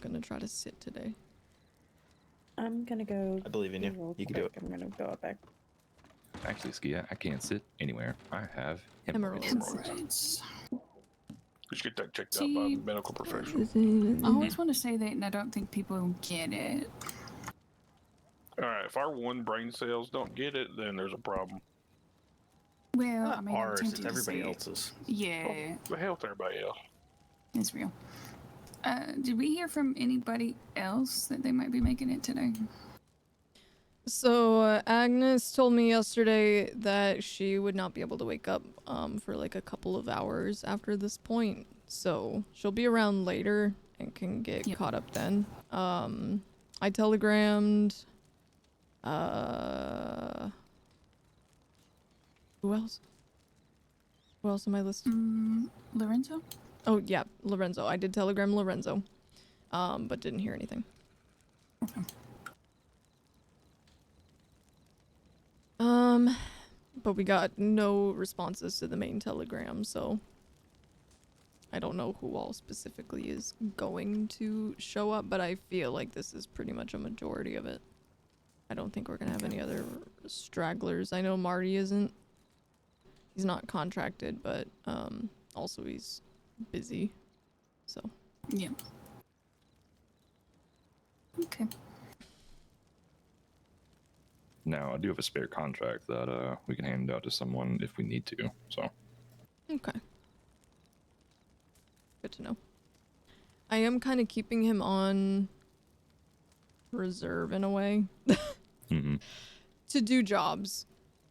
gonna try to sit today. I'm gonna go. I believe in you. real You can do quick. it. I'm gonna go up back. Actually, Skia, I can't sit anywhere. I have Emeralds. Hemorrhoids. You should get that checked out by a See- medical professional. I always want to say that, and I don't think people get it. Alright, if our one brain cells don't get it, then there's a problem. Well, Not I mean, I'm ours, tempted it's to everybody say it. else's. Yeah, The hell with everybody else. it's real. Did we hear from anybody else that they might be making it today? So Agnes told me yesterday that she would not be able to wake up for like a couple of hours after this point. So she'll be around later and can get Yep. caught up then. I telegrammed who else? Who else on my list? Lorenzo? Oh yeah, Lorenzo. I did telegram Lorenzo. But didn't hear anything. But we got no responses to the main telegram, so I don't know who all specifically is going to show up, but I feel like this is pretty much a majority of it. I don't think we're gonna have any other stragglers. I know Marty isn't. He's not contracted, but also he's busy, so. Yeah. Okay. Now, I do have a spare contract that we can hand out to someone if we need to. So, Okay. Good to know. I am kind of keeping him on reserve in a way. to do jobs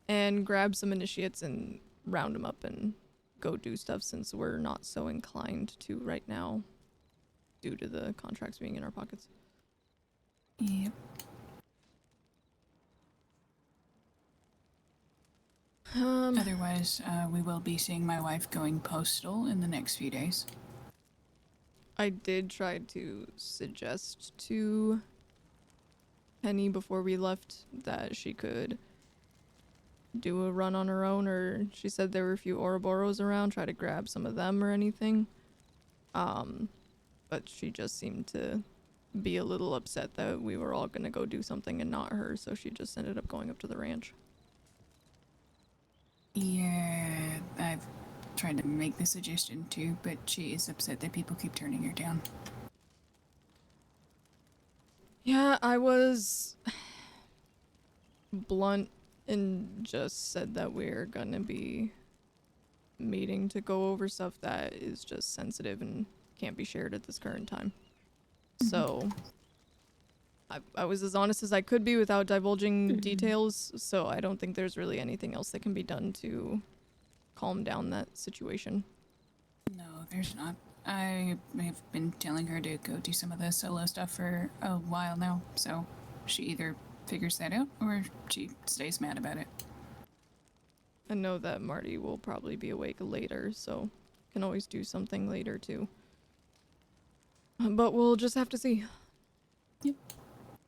and grab some initiates and round them up and go do stuff, since we're not so inclined to right now due to the contracts being in our pockets. Yep. Otherwise, we will be seeing my wife going postal in the next few days. I did try to suggest to Penny before we left that she could do a run on her own, or she said there were a few Ouroboros around, try to grab some of them or anything. But she just seemed to be a little upset that we were all gonna go do something and not her, so she just ended up going up to the ranch. Yeah, I've tried to make the suggestion too, but she is upset that people keep turning her down. Yeah, I was blunt and just said that we're gonna be meeting to go over stuff that is just sensitive and can't be shared at this current time. So I was as honest as I could be without divulging details, so I don't think there's really anything else that can be done to calm down that situation. No, there's not. I have been telling her to go do some of the solo stuff for a while now, so she either figures that out or she stays mad about it. I know that Marty will probably be awake later, so can always do something later too. But we'll just have to see. Yep.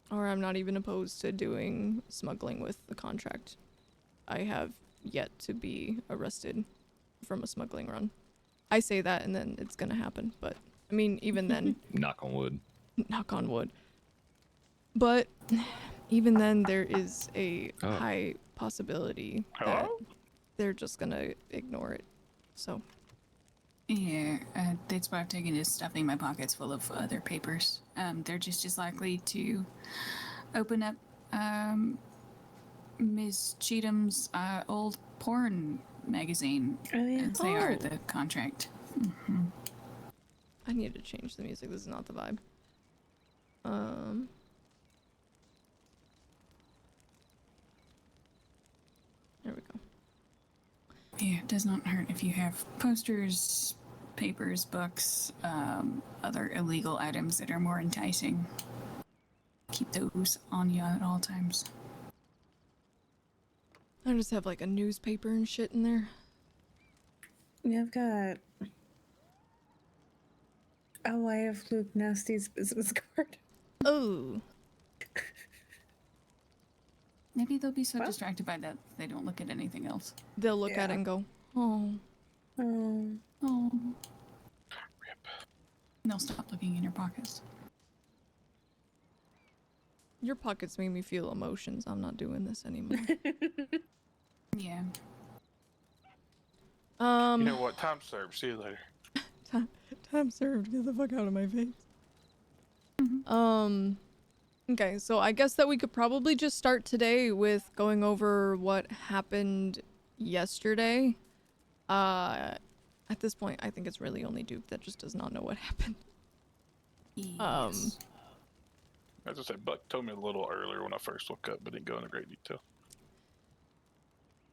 Or I'm not even opposed to doing smuggling with the contract. I have yet to be arrested from a smuggling run. I say that and then it's gonna happen, but I mean, even then... Knock on wood. Knock on wood. But even then, there is a high possibility that they're just gonna ignore it. So... Yeah, that's why I've taken is stuffing my pockets full of other papers. They're just as likely to open up Ms. Cheatham's old porn magazine as they are the contract. Mm-hmm. I need to change the music. This is not the vibe. There we go. Yeah, it does not hurt if you have posters, papers, books, other illegal items that are more enticing. Keep those on you at all times. I just have like a newspaper and shit in there. Yeah, I've got a YF Luke Nasty's business card. Oh. Maybe they'll be so distracted by that they don't look at anything else. They'll look at it and go, oh. Oh. Oh. Rip. And they'll stop looking in your pockets. Your pockets make me feel emotions. I'm not doing this anymore. Yeah. You know what? Time served. See you later. Time served. Get the fuck out of my face. Okay, so I guess that we could probably just start today with going over what happened yesterday. At this point, I think it's really only Duke that just does not know what happened. Yes. As I said, Buck told me a little earlier when I first woke up, but didn't go into great detail.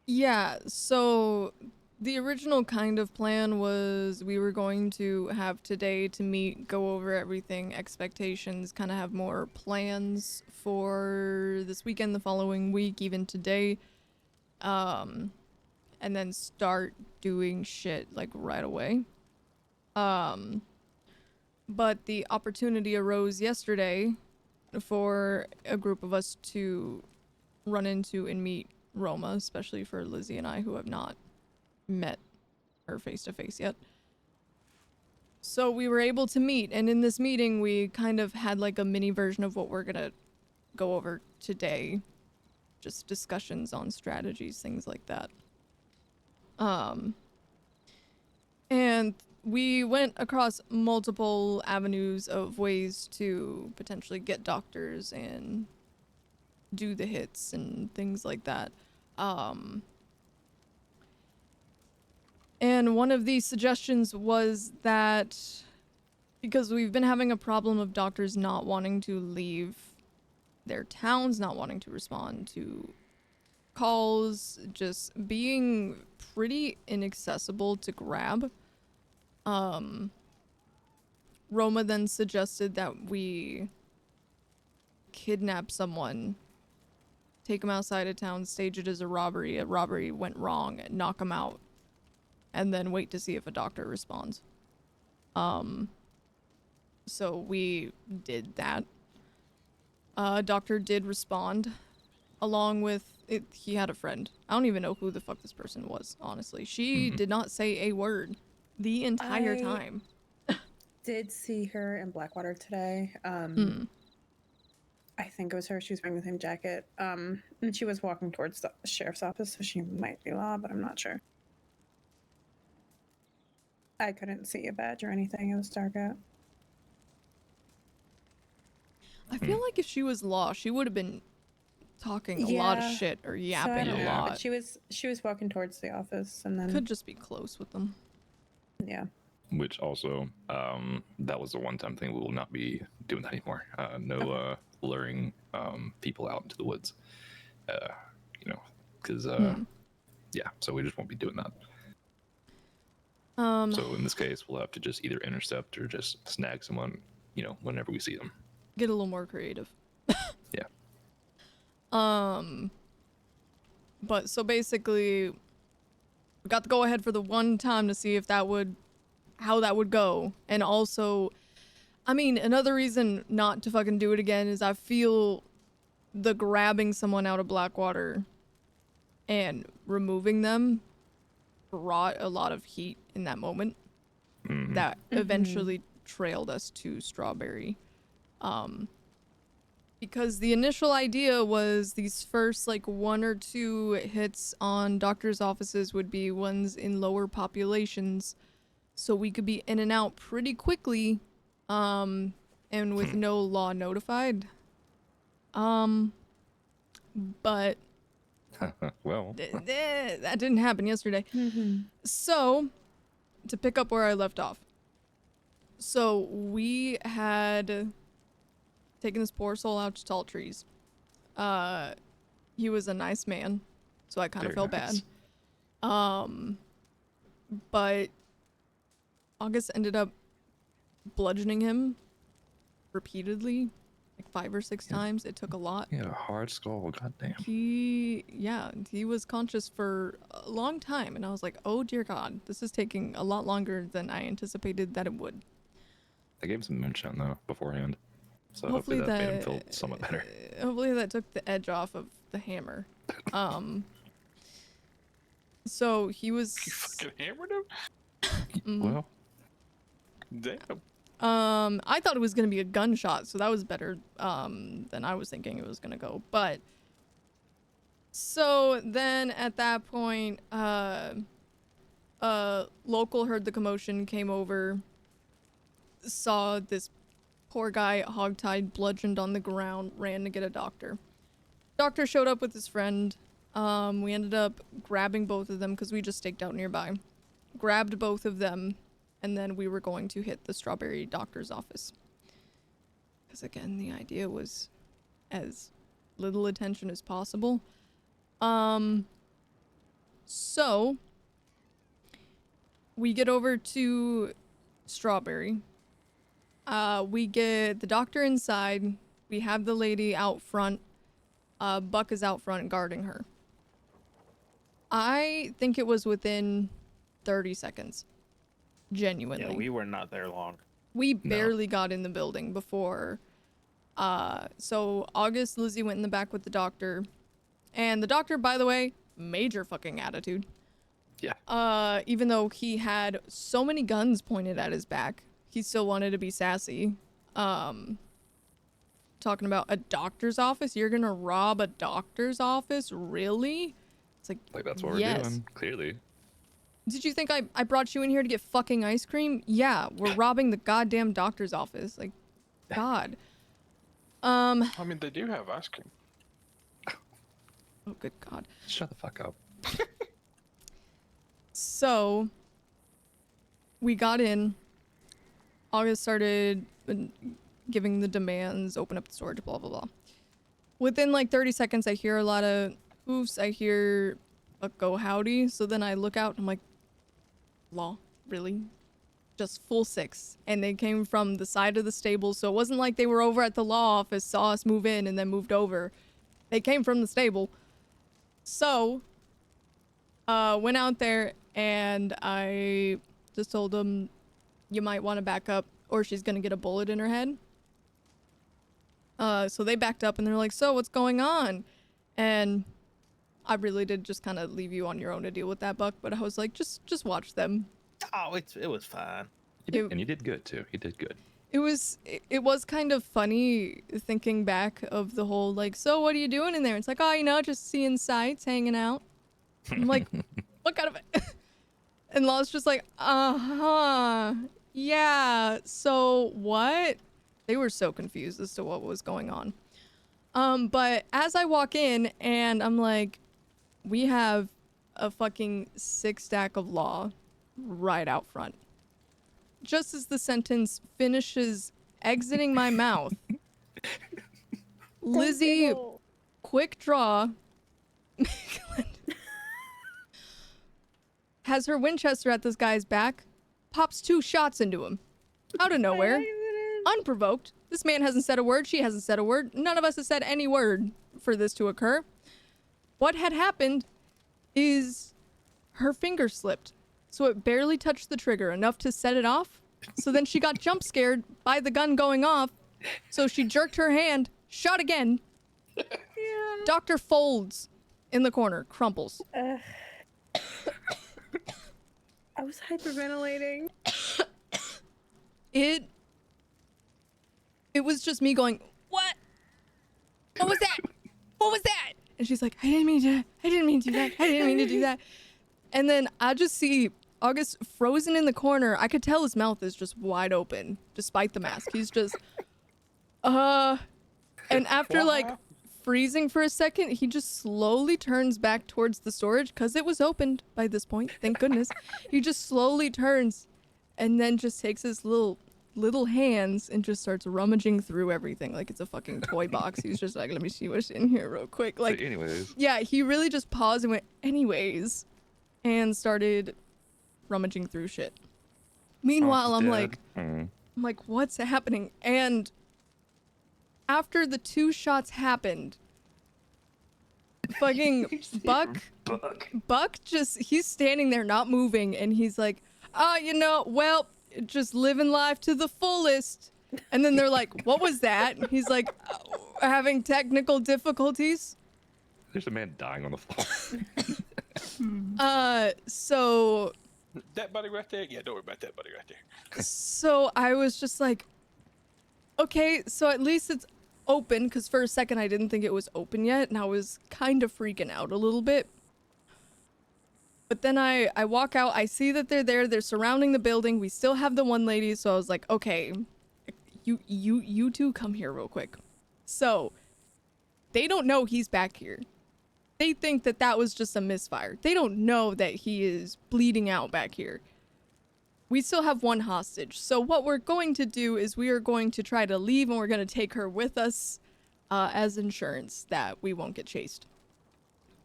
Yeah, so the original kind of plan was we were going to have today to meet, go over everything, expectations, kind of have more plans for this weekend, the following week, even today. And then start doing shit like right away. But the opportunity arose yesterday for a group of us to run into and meet Roma, especially for Lizzie and I, who have not met her face to face yet. So we were able to meet, and in this meeting we kind of had like a mini version of what we're gonna go over today. Just discussions on strategies, things like that. And we went across multiple avenues of ways to potentially get doctors and do the hits and things like that. And one of these suggestions was that because we've been having a problem of doctors not wanting to leave their towns, not wanting to respond to calls, just being pretty inaccessible to grab. Roma then suggested that we kidnap someone, take him outside of town, stage it as a robbery went wrong, knock him out, and then wait to see if a doctor responds. So we did that. Doctor did respond, along with it. He had a friend. I don't even know who the fuck this person was, honestly. She did not say a word the entire time. Did see her in Blackwater today. I think it was her. She was wearing the same jacket. And she was walking towards the sheriff's office, so she might be law, but I'm not sure. I couldn't see a badge or anything. It was dark out. I feel like if she was law, she would have been talking a lot of shit or yapping a lot. But she was walking towards the office, and then could just be close with them. Yeah. Which also, that was a one-time thing. We will not be doing that anymore. No luring people out into the woods. Because yeah, so we just won't be doing that. So in this case, we'll have to just either intercept or just snag someone, whenever we see them. Get a little more creative. Yeah. But so basically, we got the go ahead for the one time to see if how that would go. And also, I mean, another reason not to fucking do it again is I feel the grabbing someone out of Blackwater and removing them brought a lot of heat in that moment that eventually trailed us to Strawberry. Because the initial idea was these first like 1 or 2 hits on doctors' offices would be ones in lower populations, so we could be in and out pretty quickly, and with no law notified. But well, that didn't happen yesterday. So, to pick up where I left off. So, we had taken this poor soul out to tall trees. He was a nice man, so I kind of felt bad. But August ended up bludgeoning him repeatedly, like 5 or 6 times. It took a lot. Yeah, hard skull. Goddamn. He was conscious for a long time, and I was like, oh dear God, this is taking a lot longer than I anticipated that it would. I gave him some moonshine though beforehand, so hopefully that made him feel somewhat better. Hopefully that took the edge off of the hammer. So he was. You fucking hammered him? Well. Damn. I thought it was gonna be a gunshot, so that was better than I was thinking it was gonna go. But so then at that point, local heard the commotion, came over, saw this poor guy hogtied, bludgeoned on the ground, ran to get a doctor. Doctor showed up with his friend. We ended up grabbing both of them because we just staked out nearby. Grabbed both of them. And then we were going to hit the Strawberry doctor's office. Because again, the idea was as little attention as possible. So we get over to Strawberry. We get the doctor inside. We have the lady out front. Buck is out front guarding her. I think it was within 30 seconds. Genuinely. Yeah, we were not there long. We barely got in the building before. So August, Lizzie went in the back with the doctor. And the doctor, by the way, major fucking attitude. Yeah. Even though he had so many guns pointed at his back, he still wanted to be sassy. Talking about a doctor's office? You're gonna rob a doctor's office? Really? It's like that's what we're doing, clearly. Did you think I brought you in here to get fucking ice cream? Yeah, we're robbing the goddamn doctor's office. Like, God. I mean, they do have ice cream. Oh, good God. Shut the fuck up. So, we got in. August started giving the demands, open up the storage, blah, blah, blah. Within like 30 seconds, I hear a lot of hoofs, I hear a go howdy. So then I look out and I'm like, law, really? Just full six. And they came from the side of the stable. So it wasn't like they were over at the law office, saw us move in and then moved over. They came from the stable. So, went out there and I just told them, you might want to back up or she's gonna get a bullet in her head. So they backed up and they're like, so what's going on? And I really did just kind of leave you on your own to deal with that, Buck, but I was like, just watch them. Oh, it was fine. And you did good too. You did good. It was kind of funny thinking back of the whole, like, so what are you doing in there? It's like, oh, you know, just seeing sights, hanging out. I'm like, what kind of... And Law's just like, uh-huh, yeah, so what? They were so confused as to what was going on. But as I walk in and I'm like, we have a fucking 6-stack of law right out front. Just as the sentence finishes exiting my mouth, Lizzie, quick draw, has her Winchester at this guy's back, pops 2 shots into him. Out of nowhere. Unprovoked. This man hasn't said a word. She hasn't said a word. None of us has said any word for this to occur. What had happened is her finger slipped. So it barely touched the trigger, enough to set it off. So then she got jump scared by the gun going off. So she jerked her hand, shot again. Yeah. Doctor folds in the corner, crumples. I was hyperventilating. It was just me going, what? What was that? What was that? And she's like, I didn't mean to do that. I didn't mean to do that. And then I just see August frozen in the corner. I could tell his mouth is just wide open, despite the mask. He's just, and after like freezing for a second, he just slowly turns back towards the storage because it was opened by this point. Thank goodness. He just slowly turns and then just takes his little hands and just starts rummaging through everything like it's a fucking toy box. He's just like, let me see what's in here real quick. Like, So anyways. Yeah, he really just paused and went, anyways, and started rummaging through shit. Meanwhile, I'm like, what's happening? And after the 2 shots happened, fucking Buck just, he's standing there not moving and he's like, oh, you know, well, just living life to the fullest. And then they're like, what was that? And he's like, having technical difficulties. There's a man dying on the floor. So that buddy right there? Yeah, don't worry about that buddy right there. So I was just like, okay, so at least it's open, because for a second I didn't think it was open yet, and I was kind of freaking out a little bit. But then I walk out, I see that they're there, they're surrounding the building, we still have the one lady, so I was like, okay, you two come here real quick. So, they don't know he's back here. They think that that was just a misfire. They don't know that he is bleeding out back here. We still have one hostage. So what we're going to do is we are going to try to leave and we're going to take her with us as insurance that we won't get chased.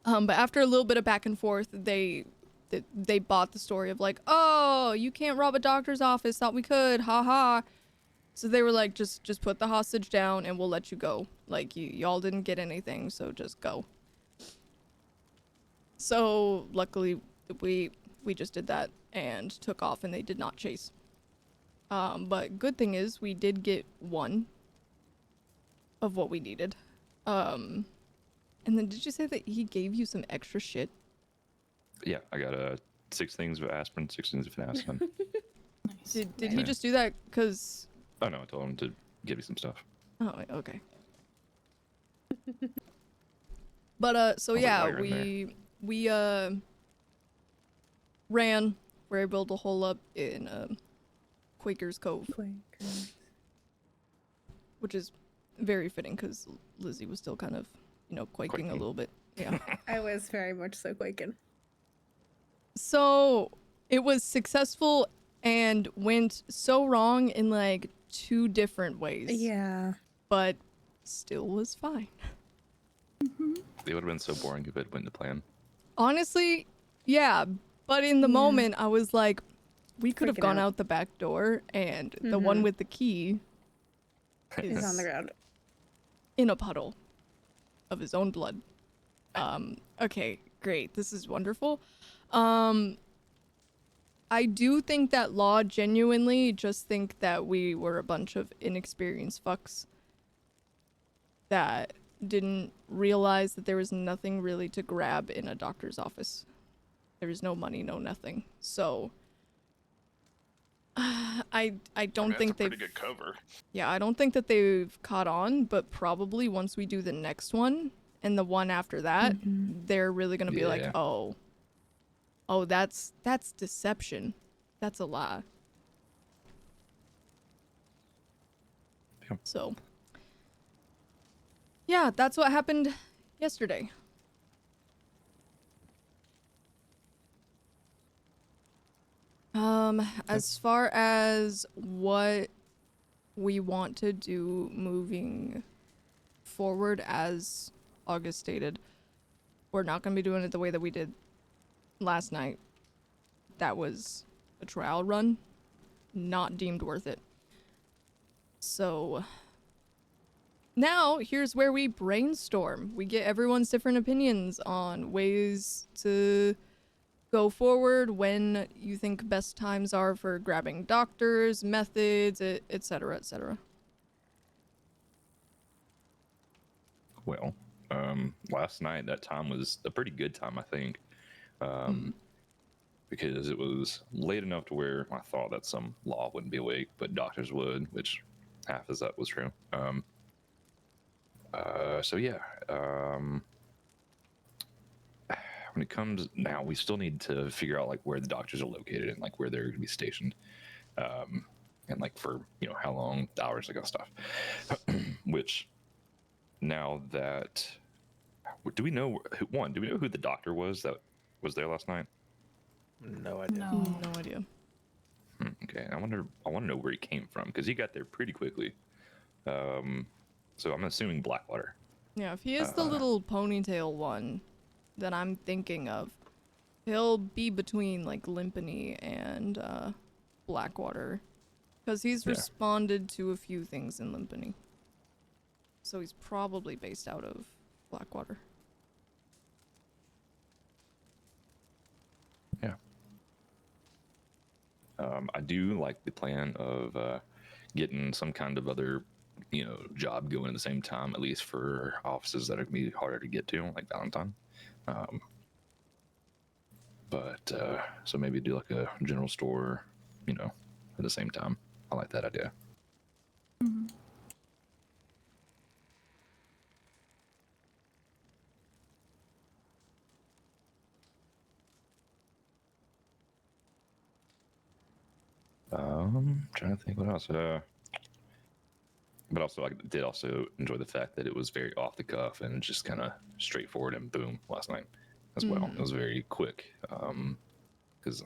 But after a little bit of back and forth, they bought the story of like, oh, you can't rob a doctor's office. Thought we could. Ha ha. So they were like, just put the hostage down and we'll let you go. Like, y'all didn't get anything, so just go. So luckily we just did that and took off and they did not chase. But good thing is we did get one of what we needed. And then did you say that he gave you some extra shit? Yeah, I got 6 things of aspirin, 6 things of phenacetin. Nice. Did he just do that because... Oh no, I told him to give you some stuff. Oh, okay. But so yeah, we ran. We're able to hole up in Quaker's Cove, which is very fitting because Lizzie was still kind of, quaking a little bit. Yeah. I was very much so quaking. So it was successful and went so wrong in like 2 different ways. Yeah. But still was fine. It would have been so boring if it went to plan. Honestly, yeah. But in the moment, I was like, we could have Freaking gone out. out the back door, and the one with the key He's on the is ground. in a puddle of his own blood. Okay, great. This is wonderful. I do think that Law genuinely just think that we were a bunch of inexperienced fucks that didn't realize that there was nothing really to grab in a doctor's office. There was no money, no nothing. So I don't think that's a they've pretty good cover. Yeah, I don't think that they've caught on, but probably once we do the next one and the one after that, they're really gonna be like, Yeah. oh, that's deception. That's a lie. Yeah. So, yeah, that's what happened yesterday. As far as what we want to do moving forward, as August stated, we're not going to be doing it the way that we did last night. That was a trial run, not deemed worth it. So now here's where we brainstorm. We get everyone's different opinions on ways to go forward, when you think best times are for grabbing doctors, methods, etc., etc. Well, last night that time was a pretty good time, I think, because it was late enough to where I thought that some law wouldn't be awake, but doctors would, which half as that was true. So yeah, when it comes now, we still need to figure out like where the doctors are located and like where they're going to be stationed, and like for how long, hours, that kind of stuff. Which now that do we know who the doctor was that was there last night? No idea. No idea. Okay, I want to know where he came from because he got there pretty quickly. So I'm assuming Blackwater. Yeah, if he is the little ponytail one that I'm thinking of, he'll be between like Limpany and Blackwater, because he's responded to a few things in Limpany. So he's probably based out of Blackwater. Yeah. I do like the plan of getting some kind of other, job going at the same time, at least for offices that are going to be harder to get to, like Valentine. But so maybe do like a general store, at the same time. I like that idea. Trying to think what else. But also, I did also enjoy the fact that it was very off the cuff and just kind of straightforward and boom last night as well. It was very quick. Because,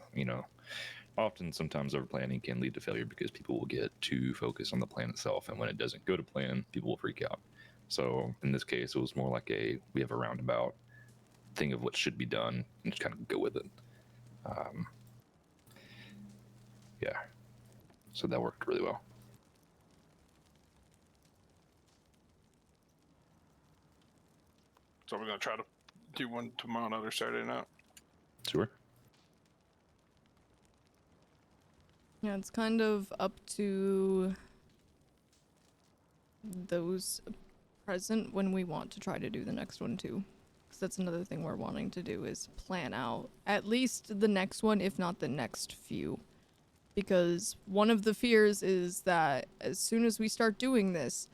often sometimes over planning can lead to failure because people will get too focused on the plan itself. And when it doesn't go to plan, people will freak out. So in this case, it was more like we have a roundabout thing of what should be done and just kind of go with it. Yeah. So that worked really well. So we're gonna try to do one tomorrow, another Saturday night. Sure. Yeah, it's kind of up to those present when we want to try to do the next one too. Because that's another thing we're wanting to do, is plan out at least the next one, if not the next few. Because one of the fears is that as soon as we start doing this,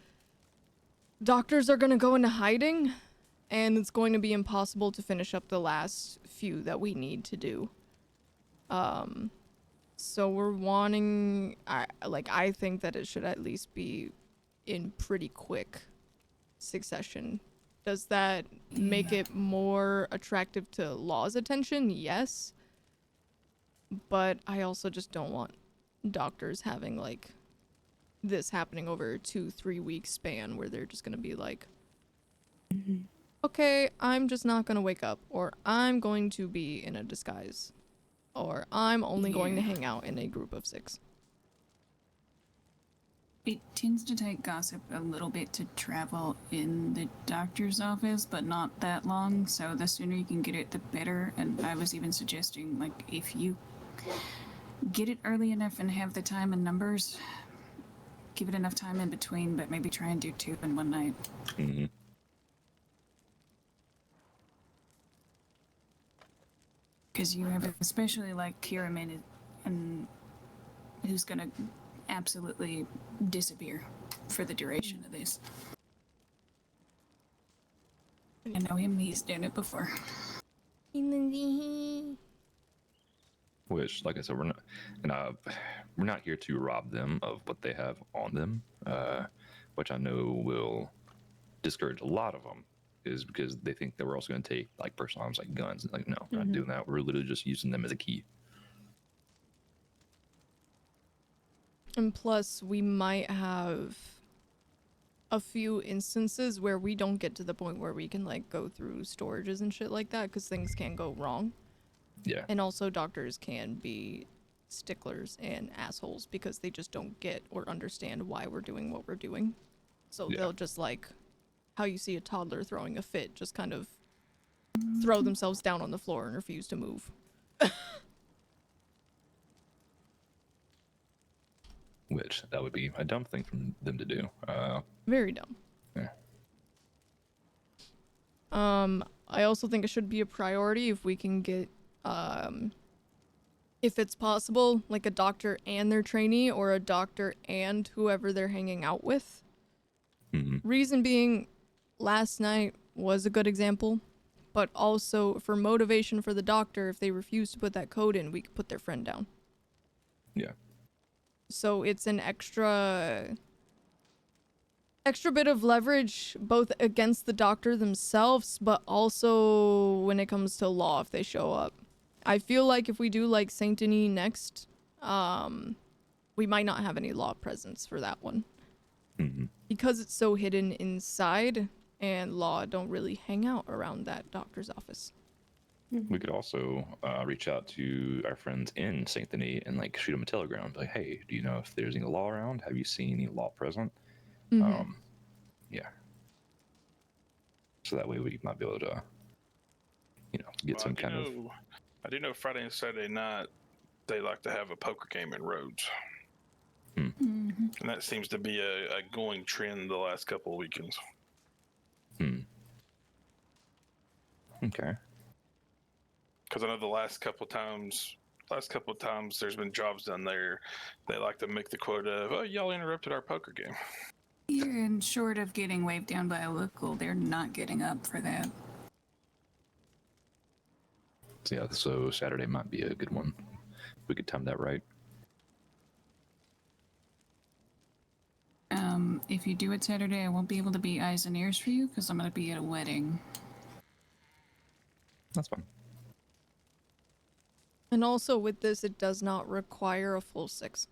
doctors are going to go into hiding, and it's going to be impossible to finish up the last few that we need to do. So we're wanting, I think that it should at least be in pretty quick succession. Does that make it more attractive to Law's attention? Yes. But I also just don't want doctors having like this happening over a 2-3 week span where they're just gonna be like, okay, I'm just not gonna wake up, or I'm going to be in a disguise, or I'm only going to Yeah. hang out in a group of 6. It tends to take gossip a little bit to travel in the doctor's office, but not that long, so the sooner you can get it, the better. And I was even suggesting, like, if you get it early enough and have the time and numbers, give it enough time in between, but maybe try and do 2 in one night. Mm-hmm. Because you have, especially like Kiraman, and who's gonna absolutely disappear for the duration of this. I know him, he's done it before. Which, like I said, we're not here to rob them of what they have on them, which I know will discourage a lot of them, is because they think that we're also going to take like personal items like guns. Like, no, we're not doing that. We're literally just using them as a key. And plus, we might have a few instances where we don't get to the point where we can, like, go through storages and shit like that, because things can go wrong. Yeah. And also, doctors can be sticklers and assholes because they just don't get or understand why we're doing what we're doing. So they'll just, like, how you see a toddler throwing a fit, just kind of throw themselves down on the floor and refuse to move. Which, that would be a dumb thing for them to do. Very dumb. Yeah. I also think it should be a priority if we can get, if it's possible, like a doctor and their trainee, or a doctor and whoever they're hanging out with. Reason being, last night was a good example, but also for motivation for the doctor, if they refuse to put that code in, we could put their friend down. Yeah. So it's an extra bit of leverage, both against the doctor themselves, but also when it comes to law if they show up. I feel like if we do like Saint Denis next, we might not have any law presence for that one. Because it's so hidden inside, and law don't really hang out around that doctor's office. We could also reach out to our friends in Saint Denis and like shoot them a telegram, like, "Hey, do you know if there's any law around? Have you seen any law present?" Yeah. So that way we might be able to, get some kind of. I do know Friday and Saturday night they like to have a poker game in Rhodes, and that seems to be a going trend the last couple of weekends. Okay. Because I know the last couple of times there's been jobs done there. They like to make the quote of, "Oh, y'all interrupted our poker game." Yeah, and short of getting waved down by a local, they're not getting up for that. So yeah, so Saturday might be a good one. We could time that right. If you do it Saturday, I won't be able to be eyes and ears for you because I'm going to be at a wedding. That's fine. And also with this, it does not require a full 6.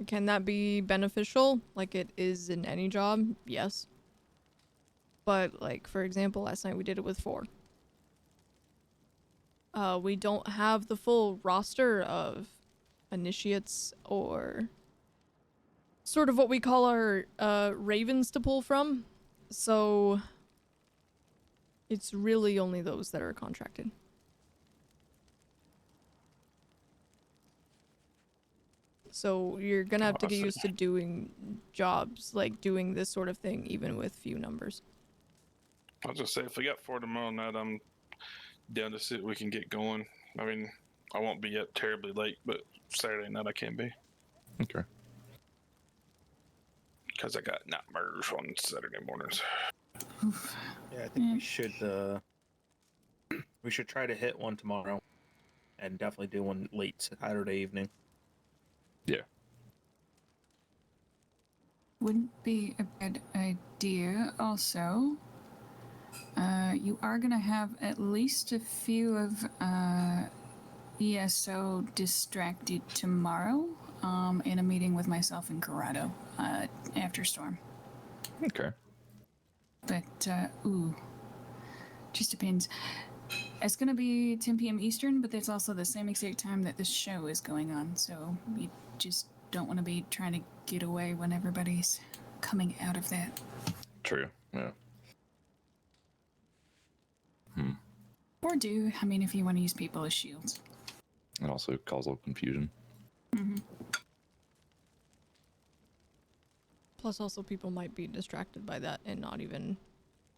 Can that be beneficial like it is in any job? Yes. But like, for example, last night we did it with 4. We don't have the full roster of initiates or sort of what we call our ravens to pull from. So it's really only those that are contracted. So you're gonna have to get used to doing jobs, like doing this sort of thing, even with few numbers. I'll just say, if we got 4 tomorrow night, I'm down to see if we can get going. I mean, I won't be up terribly late, but Saturday night I can be. Okay. Because I got nightmares on Saturday mornings. Yeah, I think we should try to hit one tomorrow, and definitely do one late Saturday evening. Yeah. Wouldn't be a bad idea. Also, you are going to have at least a few of ESO distracted tomorrow in a meeting with myself and Corrado after Storm. Okay. But, just depends. It's gonna be 10 p.m. Eastern, but that's also the same exact time that the show is going on, so you just don't want to be trying to get away when everybody's coming out of that. True. Yeah. Or do, I mean, if you want to use people as shields. And also cause a little confusion. Plus, also people might be distracted by that and not even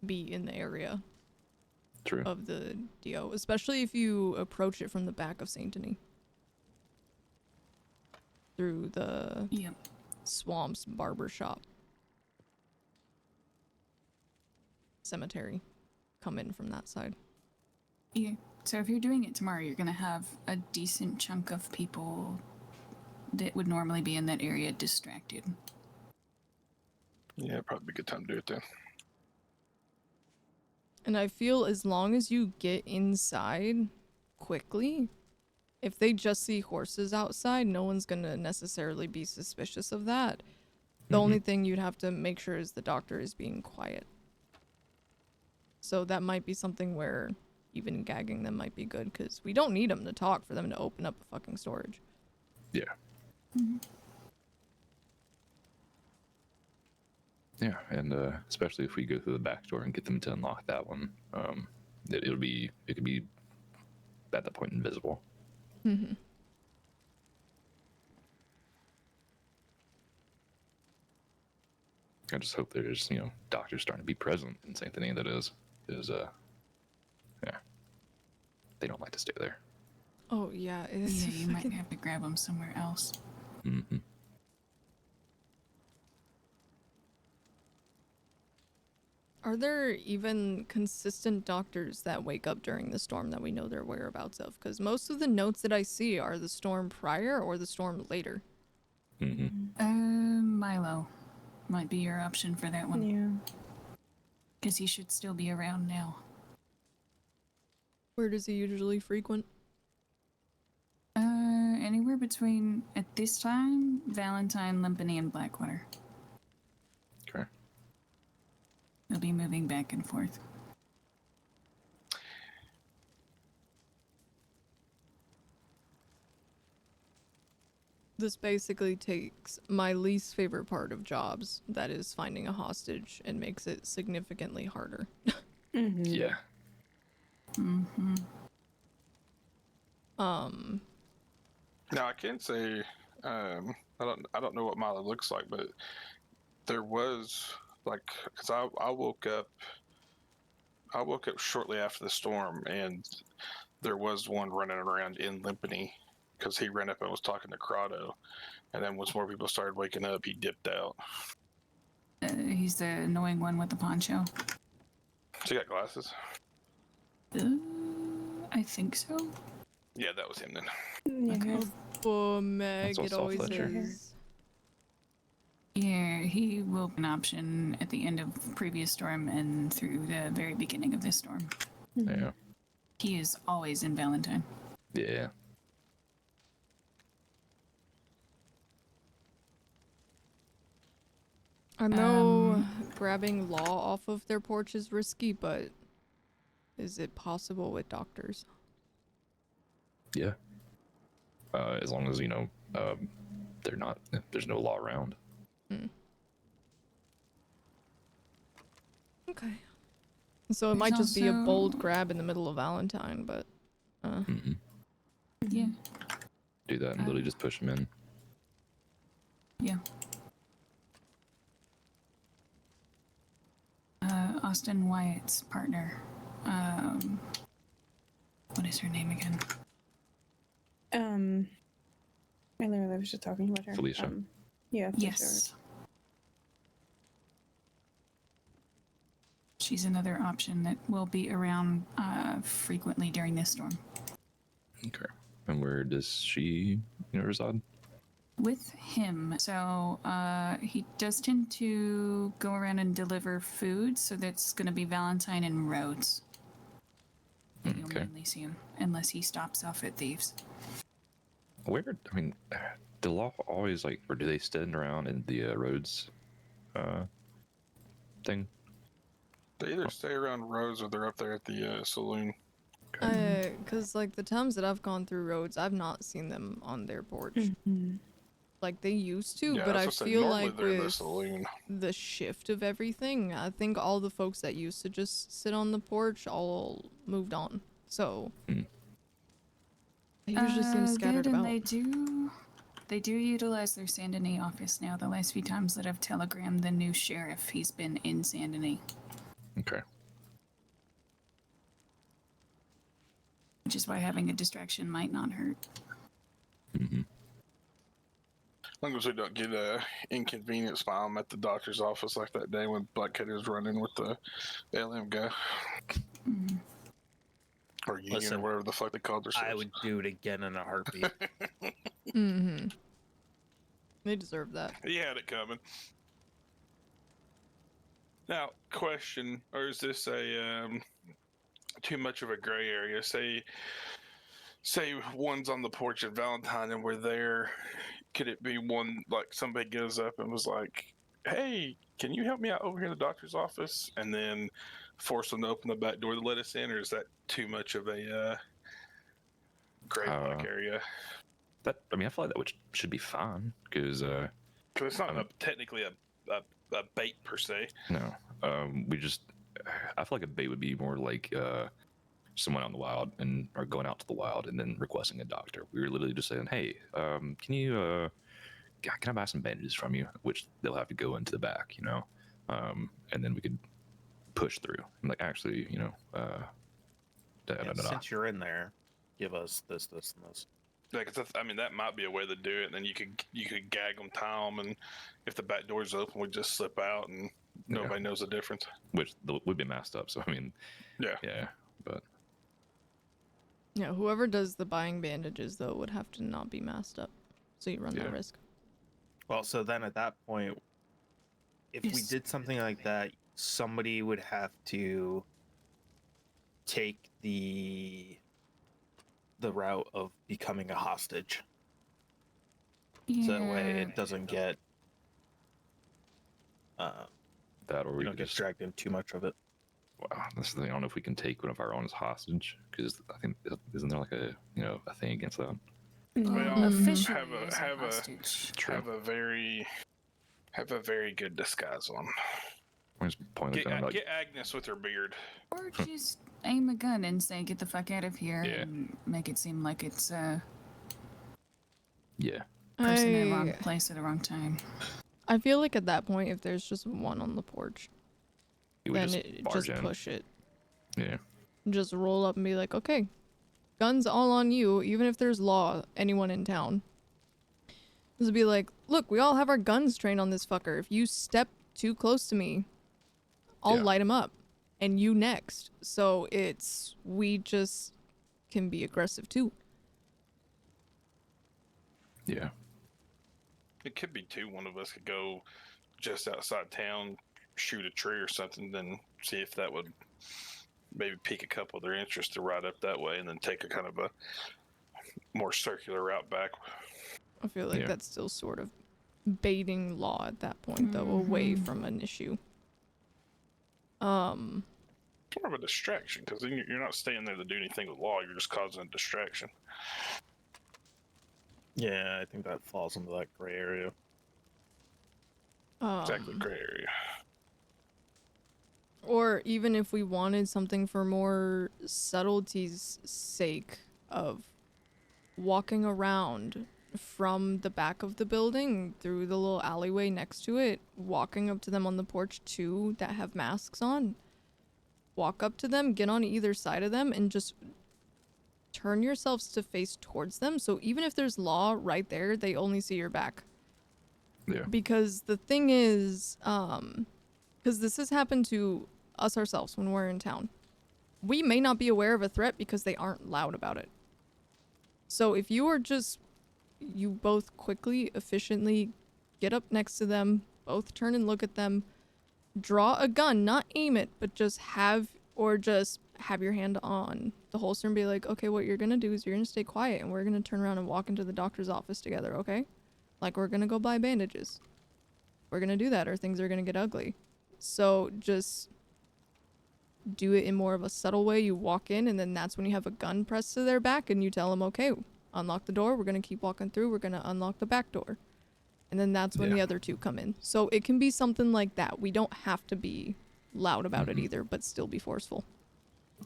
be in the area True. of the DO, especially if you approach it from the back of Saint Denis through the Swamps barber shop cemetery. Come in from that side. Yeah. So if you're doing it tomorrow, you're gonna have a decent chunk of people that would normally be in that area distracted. Yeah, probably be a good time to do it then. And I feel as long as you get inside quickly, if they just see horses outside, no one's gonna necessarily be suspicious of that. The only thing you'd have to make sure is the doctor is being quiet. So that might be something where even gagging them might be good, because we don't need them to talk for them to open up a fucking storage. Yeah. Yeah, and especially if we go through the back door and get them to unlock that one, it could be at that point invisible. I just hope there's doctors starting to be present in Saint Denis. That is, yeah, they don't like to stay there. Oh yeah, it's Yeah, you might have to grab them somewhere else. Are there even consistent doctors that wake up during the storm that we know their whereabouts of? Because most of the notes that I see are the storm prior or the storm later. Milo might be your option for that one. Yeah. Because he should still be around now. Where does he usually frequent? Anywhere between, at this time, Valentine, Limpany, and Blackwater. Okay. He'll be moving back and forth. This basically takes my least favorite part of jobs, that is finding a hostage, and makes it significantly harder. Yeah. Now I can say, I don't know what Milo looks like, but there was because I woke up shortly after the storm, and there was one running around in Limpany because he ran up and was talking to Crotto, and then once more people started waking up, he dipped out. He's the annoying one with the poncho. She got glasses. I think so. Yeah, that was him then. Yeah. Oh, Meg, That's it all always Fletcher. is. Yeah, he will be an option at the end of previous storm and through the very beginning of this storm. Yeah. He is always in Valentine. Yeah. I know grabbing Law off of their porch is risky, but is it possible with doctors? Yeah. As long as they're not. There's no law around. Okay. So it might just be a bold grab in the middle of Valentine, but Yeah. Do that and literally just push them in. Yeah. Austin Wyatt's partner. What is her name again? I literally was just talking about her. Felicia. Yeah. Felicia. Yes. She's another option that will be around frequently during this storm. Okay. And where does she reside? With him, so he does tend to go around and deliver food, so that's going to be Valentine and Rhodes. That you'll mainly see him, unless he stops off at Thieves. Where? I mean, do law always or do they stand around in the roads thing? They either stay around roads or they're up there at the saloon. Cause like the times that I've gone through roads, I've not seen them on their porch. Like they used to, Yeah, but I was gonna say, feel normally like they're in the with saloon. the shift of everything, I think all the folks that used to just sit on the porch all moved on. So they usually seem scattered good, and about. they do utilize their Saint Denis office now. The last few times that I've telegrammed the new sheriff, he's been in Saint Denis. Okay. Which is why having a distraction might not hurt. As long as we don't get inconvenienced by them at the doctor's office like that day when Black Cat was running with the LM guy. Or Union Listen, or whatever the fuck they called themselves. I would do it again in a heartbeat. They deserve that. He had it coming. Now, question, or is this a too much of a gray area? Say one's on the porch at Valentine and we're there. Could it be one, like somebody goes up and was like, hey, can you help me out over here in the doctor's office? And then force them to open the back door to let us in? Or is that too much of a gray black area? I feel like that should be fine, because it's not technically a bait per se. No, I feel like a bait would be more like someone out in the wild or going out to the wild and then requesting a doctor. We were literally just saying, hey, can I buy some bandages from you? Which they'll have to go into the back, and then we could push through. I'm like, actually, Since you're in there, give us this, and this. Yeah, because that might be a way to do it. And then you could gag them, tie them, and if the back door's open, we just slip out and nobody knows the difference. Which would be masked up. So yeah, but yeah, whoever does the buying bandages though would have to not be masked up, so you run that risk. Well, so then at that point, if we did something like that, somebody would have to take the route of becoming a hostage. Yeah. So that way it doesn't get that, or we don't get dragged in too much of it. Wow, that's the thing. I don't know if we can take one of our own as hostage, because I think isn't there like a thing against that? Officially have a very good disguise on. Get Agnes with her beard. Or just aim a gun and say, get the fuck out of here, and make it seem like it's person in the wrong place at the wrong time. I feel like at that point, if there's just one on the porch, then just push it. Yeah. Just roll up and be like, okay, guns all on you, even if there's anyone in town. Just be like, look, we all have our guns trained on this fucker. If you step too close to me, I'll light him up. And you next. So we just can be aggressive too. Yeah. It could be two. One of us could go just outside town, shoot a tree or something, then see if that would maybe pique a couple of their interest to ride up that way, and then take a kind of a more circular route back. I feel like that's still sort of baiting law at that point, though, away from an issue. More of a distraction, because then you're not staying there to do anything with law, you're just causing a distraction. Yeah, I think that falls into that gray area. Exactly, gray area. Or even if we wanted something for more subtlety's sake of walking around from the back of the building through the little alleyway next to it, walking up to them on the porch too that have masks on. Walk up to them, get on either side of them, and just turn yourselves to face towards them. So even if there's law right there, they only see your back. Yeah. Because the thing is, because this has happened to us ourselves when we're in town. We may not be aware of a threat because they aren't loud about it. So if you both quickly, efficiently get up next to them, both turn and look at them, draw a gun, not aim it, but just have your hand on the holster and be like, okay, what you're gonna do is you're gonna stay quiet and we're gonna turn around and walk into the doctor's office together, okay? Like, we're gonna go buy bandages. We're gonna do that or things are gonna get ugly. So just do it in more of a subtle way. You walk in, and then that's when you have a gun pressed to their back, and you tell them, okay, unlock the door. We're going to keep walking through. We're going to unlock the back door. And then that's when the other two come in. So it can be something like that. We don't have to be loud about it either, but still be forceful.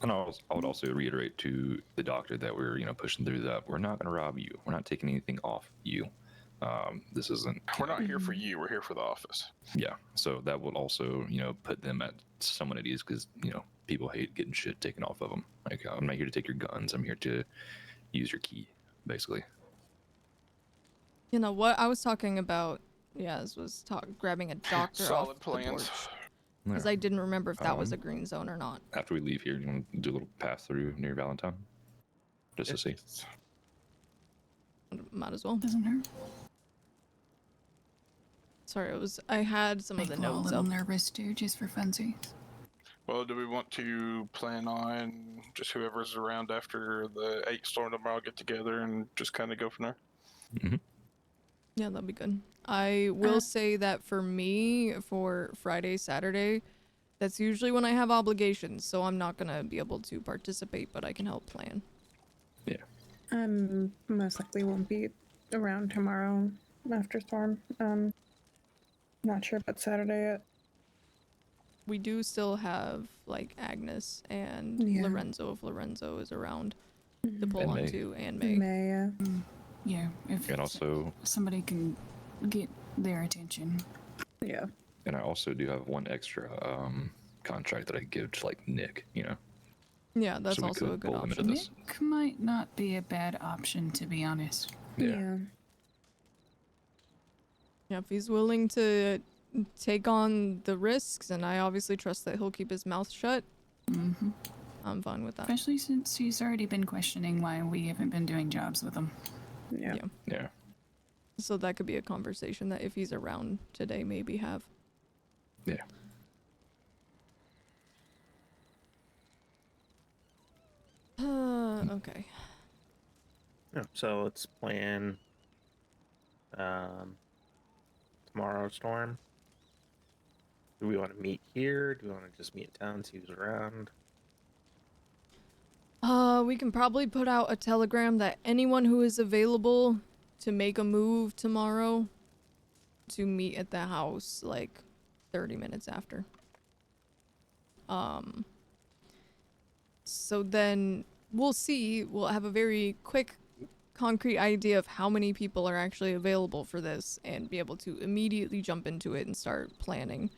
And I would also reiterate to the doctor that we're, pushing through that. We're not going to rob you. We're not taking anything off you. This isn't. We're not here for you. We're here for the office. Yeah. So that would also, put them at somewhat at ease because, people hate getting shit taken off of them. Like, I'm not here to take your guns. I'm here to use your key, basically. You know what I was talking about? This was grabbing a doctor Solid off plans. Because I didn't remember if that was a green zone or not. After we leave here, you want to do a little pass through near Valentine, just to see. Might as well. Doesn't hurt. Sorry, I had some of the Make a notes little up. nervous too, just for funsies. Well, do we want to plan on just whoever's around after the 8 storm tomorrow get together and just kind of go from there? Mm-hmm. Yeah, that'd be good. I will say that for me, for Friday, Saturday, that's usually when I have obligations, so I'm not gonna be able to participate, but I can help plan. Yeah. Most likely won't be around tomorrow after storm. Not sure about Saturday yet. We do still have, like, Agnes and Lorenzo, if Lorenzo is around, to pull on to, and May. May, Yeah, if And also, somebody can get their attention. Yeah. And I also do have one extra contract that I give to like Nick, Yeah, that's So we also a could good pull him into option. this. Nick might not be a bad option, to be honest. Yeah. Yeah, if he's willing to take on the risks, and I obviously trust that he'll keep his mouth shut, I'm fine with that. Especially since he's already been questioning why we haven't been doing jobs with him. Yeah. Yeah. So that could be a conversation that if he's around today, maybe have. Yeah. Okay. Yeah, so let's plan tomorrow storm. Do we want to meet here? Do we want to just meet in town, see who's around? We can probably put out a telegram that anyone who is available to make a move tomorrow to meet at the house like 30 minutes after. So then we'll see. We'll have a very quick, concrete idea of how many people are actually available for this and be able to immediately jump into it and start planning.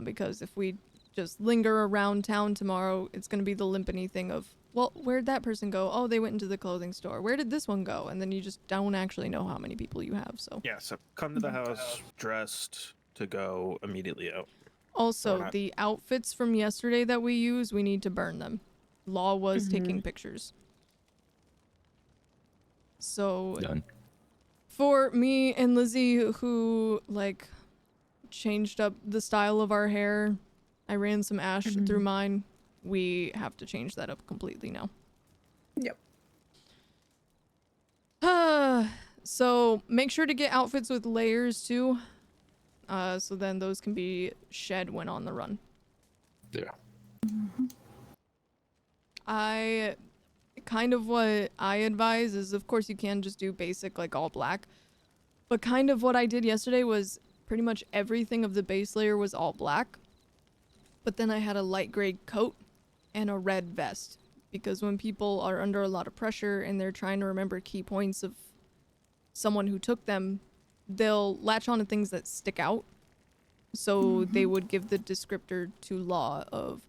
Because if we just linger around town tomorrow, it's going to be the limpany thing of, well, where'd that person go? Oh, they went into the clothing store. Where did this one go? And then you just don't actually know how many people you have, so. Yeah, so come to the house dressed to go immediately out. Also, the outfits from yesterday that we use, we need to burn them. Law was taking Mhm. pictures. So, Done. for me and Lizzie, who, like, changed up the style of our hair, I ran some ash through mine. We have to change that up completely now. Yep. So make sure to get outfits with layers too. So then those can be shed when on the run. Yeah. I kind of what I advise is, of course, you can just do basic, like all black. But kind of what I did yesterday was pretty much everything of the base layer was all black. But then I had a light gray coat and a red vest. Because when people are under a lot of pressure and they're trying to remember key points of someone who took them, they'll latch on to things that stick out. So they would give the descriptor to Law of,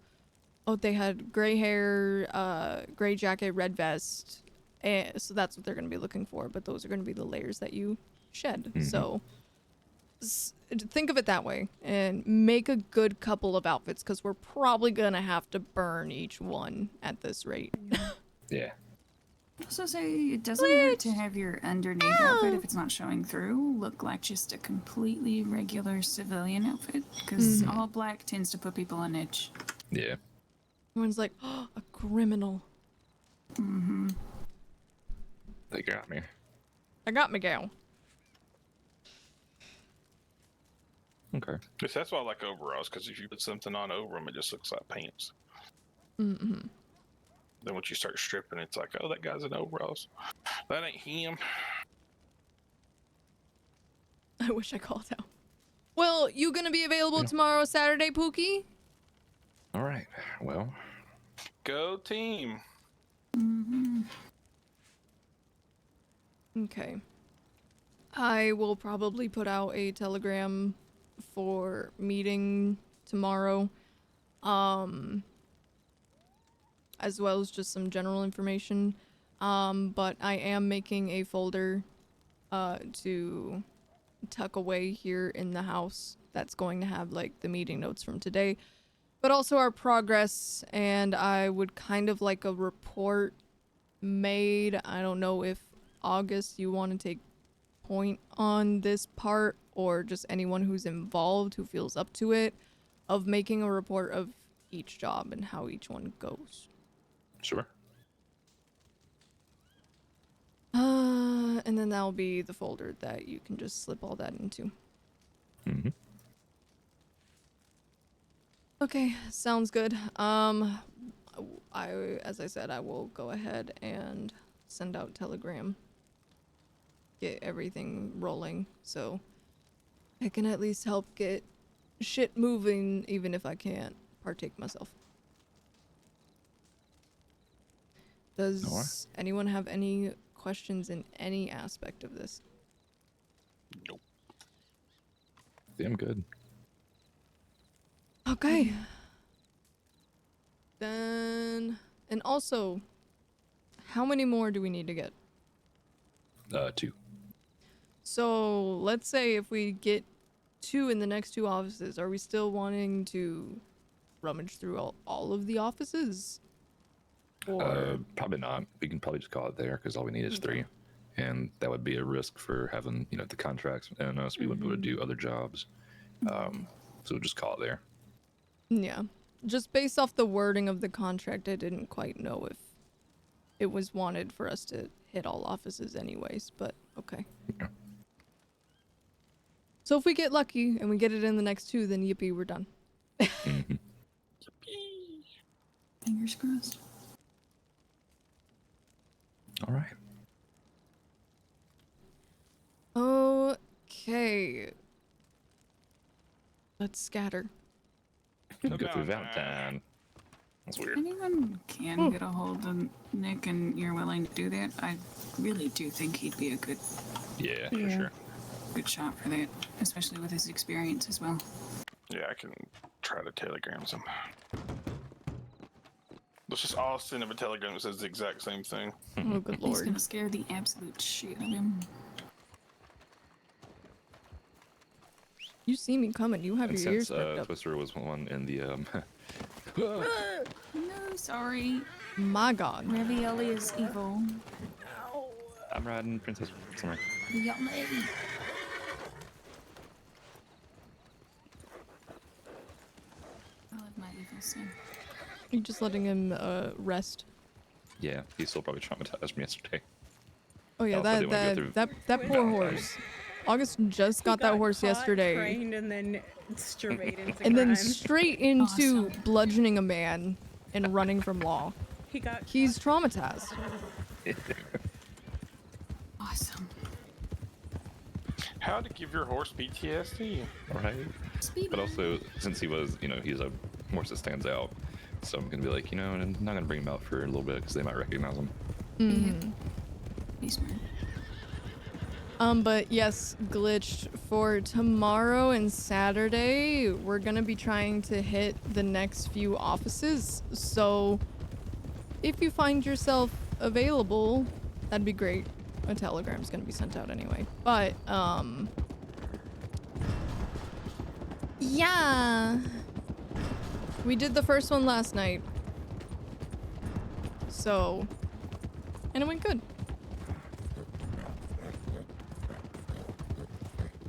oh, they had gray hair, gray jacket, red vest. And so that's what they're going to be looking for. But those are going to be the layers that you shed. So think of it that way and make a good couple of outfits because we're probably going to have to burn each one at this rate. Yeah. Also say it doesn't hurt to have your underneath outfit, if it's not showing through, look like just a completely regular civilian outfit. Because all black tends to put people on edge. Yeah. Everyone's like, oh, a criminal. They got me. I got Miguel. Okay. That's why I like overalls, because if you put something on over them, it just looks like pants. Mm-hmm. Then once you start stripping, it's like, oh, that guy's in overalls. That ain't him. I wish I called out. Well, you gonna be available tomorrow, Saturday, Pookie? All right. Well, Go team. Okay. I will probably put out a telegram for meeting tomorrow. As well as just some general information. But I am making a folder to tuck away here in the house that's going to have like the meeting notes from today, but also our progress, and I would kind of like a report made. I don't know if August you want to take point on this part, or just anyone who's involved who feels up to it, of making a report of each job and how each one goes. sure. And then that'll be the folder that you can just slip all that into. Mm-hmm. Okay, sounds good. As I said, I will go ahead and send out telegram. Get everything rolling, so I can at least help get shit moving, even if I can't partake myself. Does anyone have any questions in any aspect of this? Nope. I'm good. Okay. Then, and also, how many more do we need to get? 2. So let's say if we get 2 in the next 2 offices, are we still wanting to rummage through all of the offices? Or Probably not. We can probably just call it there because all we need is 3, and that would be a risk for having the contracts and us. We wouldn't be able to do other jobs, so we'll just call it there. yeah, just based off the wording of the contract, I didn't quite know if it was wanted for us to hit all offices anyways, but okay. Yeah. So if we get lucky and we get it in the next 2, then yippee, we're done. Mm-hmm. Fingers crossed. All right. Okay. Let's scatter. Go through Valentine. That's If weird. anyone can get a hold of Nick and you're willing to do that, I really do think he'd be a good Yeah, for sure. good shot for that, especially with his experience as well. Yeah, I can try to telegram some. Let's just all send him a telegram that says the exact same thing. Oh, good He's lord. gonna scare the absolute shit out of him. You see me coming. You have And your ears since perked up. Twister was one in the No, sorry. My god. Ravioli is evil. I'm riding Princess somewhere. Yummy. I love my evil son. You're just letting him rest. Yeah, he's still probably traumatized from yesterday. Oh yeah, Also didn't wanna go through that poor Valentine's. horse. August just got that horse yesterday. Trained and then straight into And then crime. straight into bludgeoning a man and running from law. He's traumatized. Awesome. How to give your horse PTSD? Right. But also, since he was, he's a horse that stands out, so I'm gonna be like, I'm not gonna bring him out for a little bit because they might recognize him. Mm. Be smart. But yes, glitched for tomorrow and Saturday. We're gonna be trying to hit the next few offices. So if you find yourself available, that'd be great. A telegram's gonna be sent out anyway. But, yeah. We did the first one last night. So, and it went good.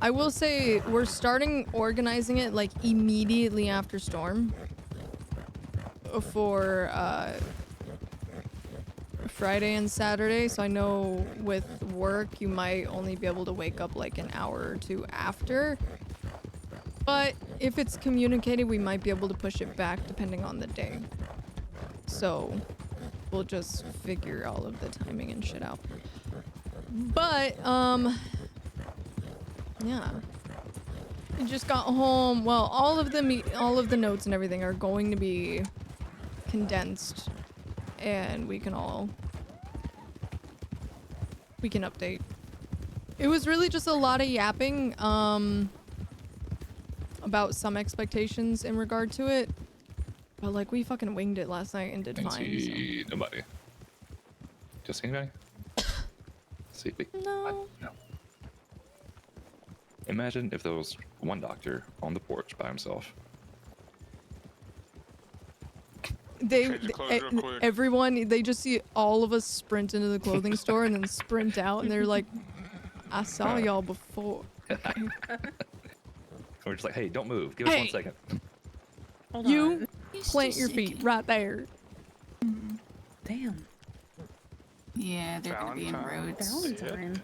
I will say we're starting organizing it like immediately after storm for Friday and Saturday. So I know with work you might only be able to wake up like an hour or 2 after. But if it's communicated, we might be able to push it back depending on the day. So we'll just figure all of the timing and shit out. But, yeah. We just got home. Well, all of the notes and everything are going to be condensed, and we can update. It was really just a lot of yapping, about some expectations in regard to it. But, like, we fucking winged it last night and did Didn't fine. see nobody. Just anybody? See if we... No. No. Imagine if there was one doctor on the porch by himself. Everyone, they just see all of us sprint into the clothing store and then sprint out, and they're like, I saw y'all before. We're just like, hey, don't move. Give us 1 second. You plant your feet right there. Damn. Yeah, they're gonna be in roads. Valentine.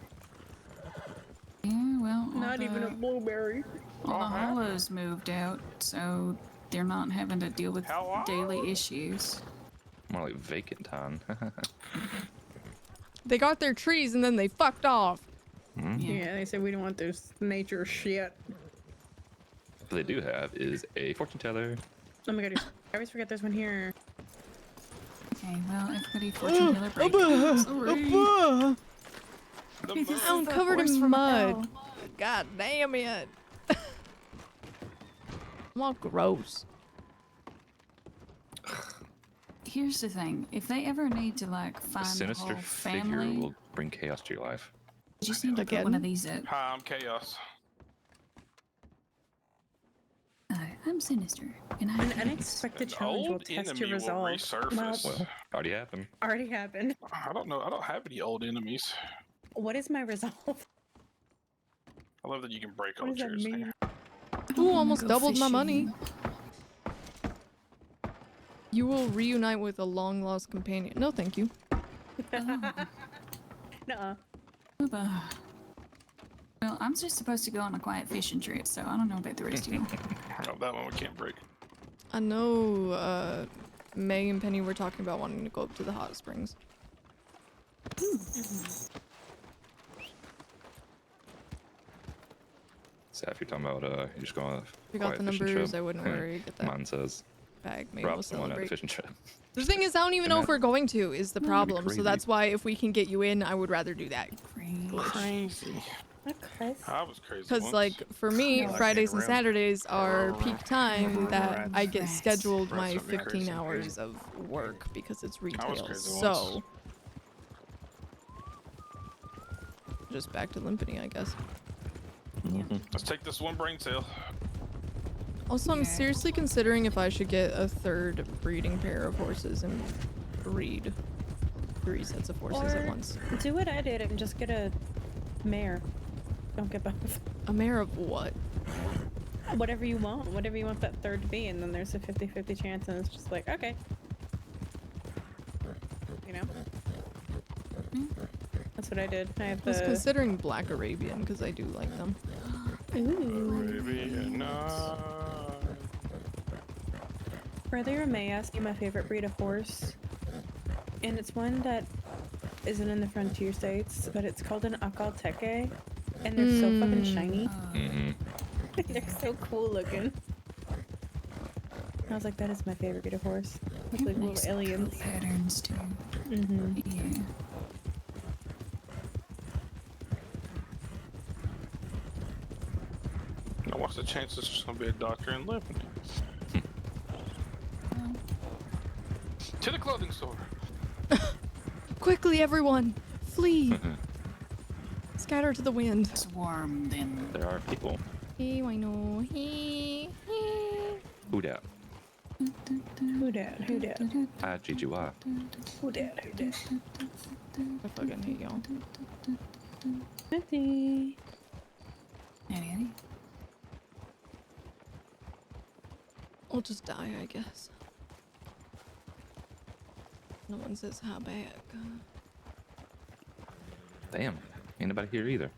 Yeah, well, Not even a blueberry. All the hollows moved out, so they're not having to deal with daily issues. More like vacant time. They got their trees and then they fucked off. Yeah, they said we don't want this nature shit. What they do have is a fortune teller. Oh my god, I always forget there's one here. Okay, well, everybody, fortune teller break. Sorry. I'm covered in mud. God damn it. I'm all gross. Here's the thing: if they ever need to like A find the sinister whole figure family, will bring chaos to your life. you just need to put one of these up. Hi, I'm Chaos. Hi, I'm Sinister, and I'm An unexpected challenge will test your resolve. Resurface. Already happened. Already happened. I don't know. I don't have any old enemies. What is my resolve? I love that you can break What old does that chairs. mean? Ooh, almost doubled my money. You will reunite with a long-lost companion. No, thank you. Nuh-uh. Well, I'm just supposed to go on a quiet fishing trip, so I don't know about the rest of you. Oh, that one we can't break. I know, May and Penny were talking about wanting to go up to the hot springs. So if you're talking about you're just going on a You got quiet the fishing numbers, trip, I wouldn't worry. Get that Mine says bag. Maybe we'll Rob's going on a celebrate. fishing trip. The thing is, I don't even know if we're going to, is the problem. So crazy. that's why if we can get you in, I would rather do that. Crazy. Okay. I was crazy. Because, once. like, for me, I like Fridays being and around. Saturdays are peak time that I get scheduled Rats my would be 15 crazy. hours of work because it's retail. crazy So, just back to Limpany, I guess. Let's take this one brain cell. Also, I'm seriously considering if I should get a third breeding pair of horses and breed 3 sets of horses at once. Do what I did and just get a mare. Don't get both. A mare of what? Whatever you want. Whatever you want that third to be, and then there's a 50-50 chance, and it's just like, okay. You know? That's what I did. I have I was the... considering Black Arabian because I do like them. Arabian Earlier, May asked me my favorite breed of horse, and it's one that isn't in the frontier states, but it's called an Akalteke, and they're so fucking shiny. They're so cool looking. I was like, that is my favorite breed of horse. With like little aliens. Patterns too. Yeah. Now, what's the chances there's gonna be a doctor in Limpany? To the clothing store. Quickly, everyone! Flee! Scatter to the wind. Swarm them. There are people. Hey, I know. Hey, hey. Who dat? Who dat? Who dat? Hi, GGY. Who dat? Who dat? I fucking hate y'all. Nothing. Howdy. I'll just die, I guess. No one says how bad. Damn, ain't nobody here either.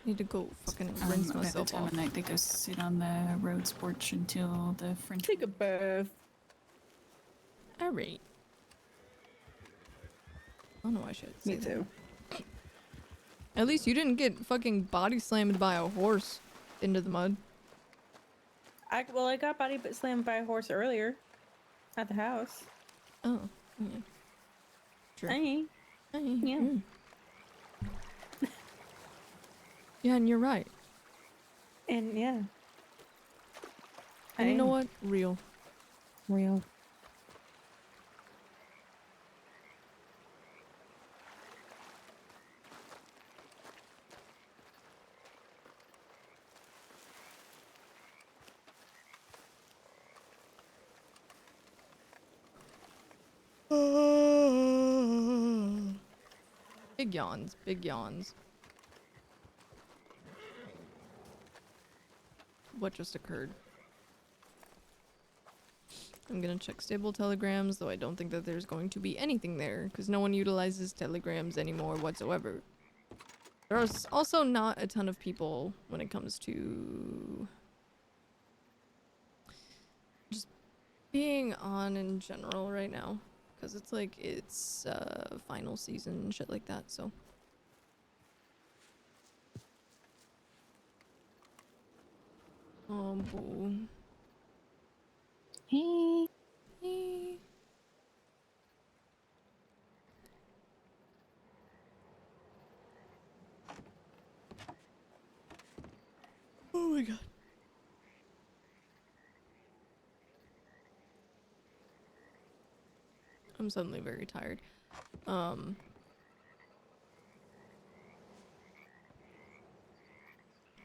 Need to go fucking rinse About the myself time off. of night they go sit on the road's porch until the French. Take a bath. Alright. I don't know why I should say Me too. that. At least you didn't get fucking body slammed by a horse into the mud. I got body slammed by a horse earlier at the house. Oh, yeah. True. Hey. Yeah. Mm. Yeah, and you're right. And yeah. And you know what? Real. Real. Big yawns, big yawns. What just occurred? I'm gonna check stable telegrams, though I don't think that there's going to be anything there, because no one utilizes telegrams anymore whatsoever. There's also not a ton of people when it comes to just being on in general right now, because it's like it's final season and shit like that, so. Oh, boo. Hey. Hey. Oh my god. I'm suddenly very tired.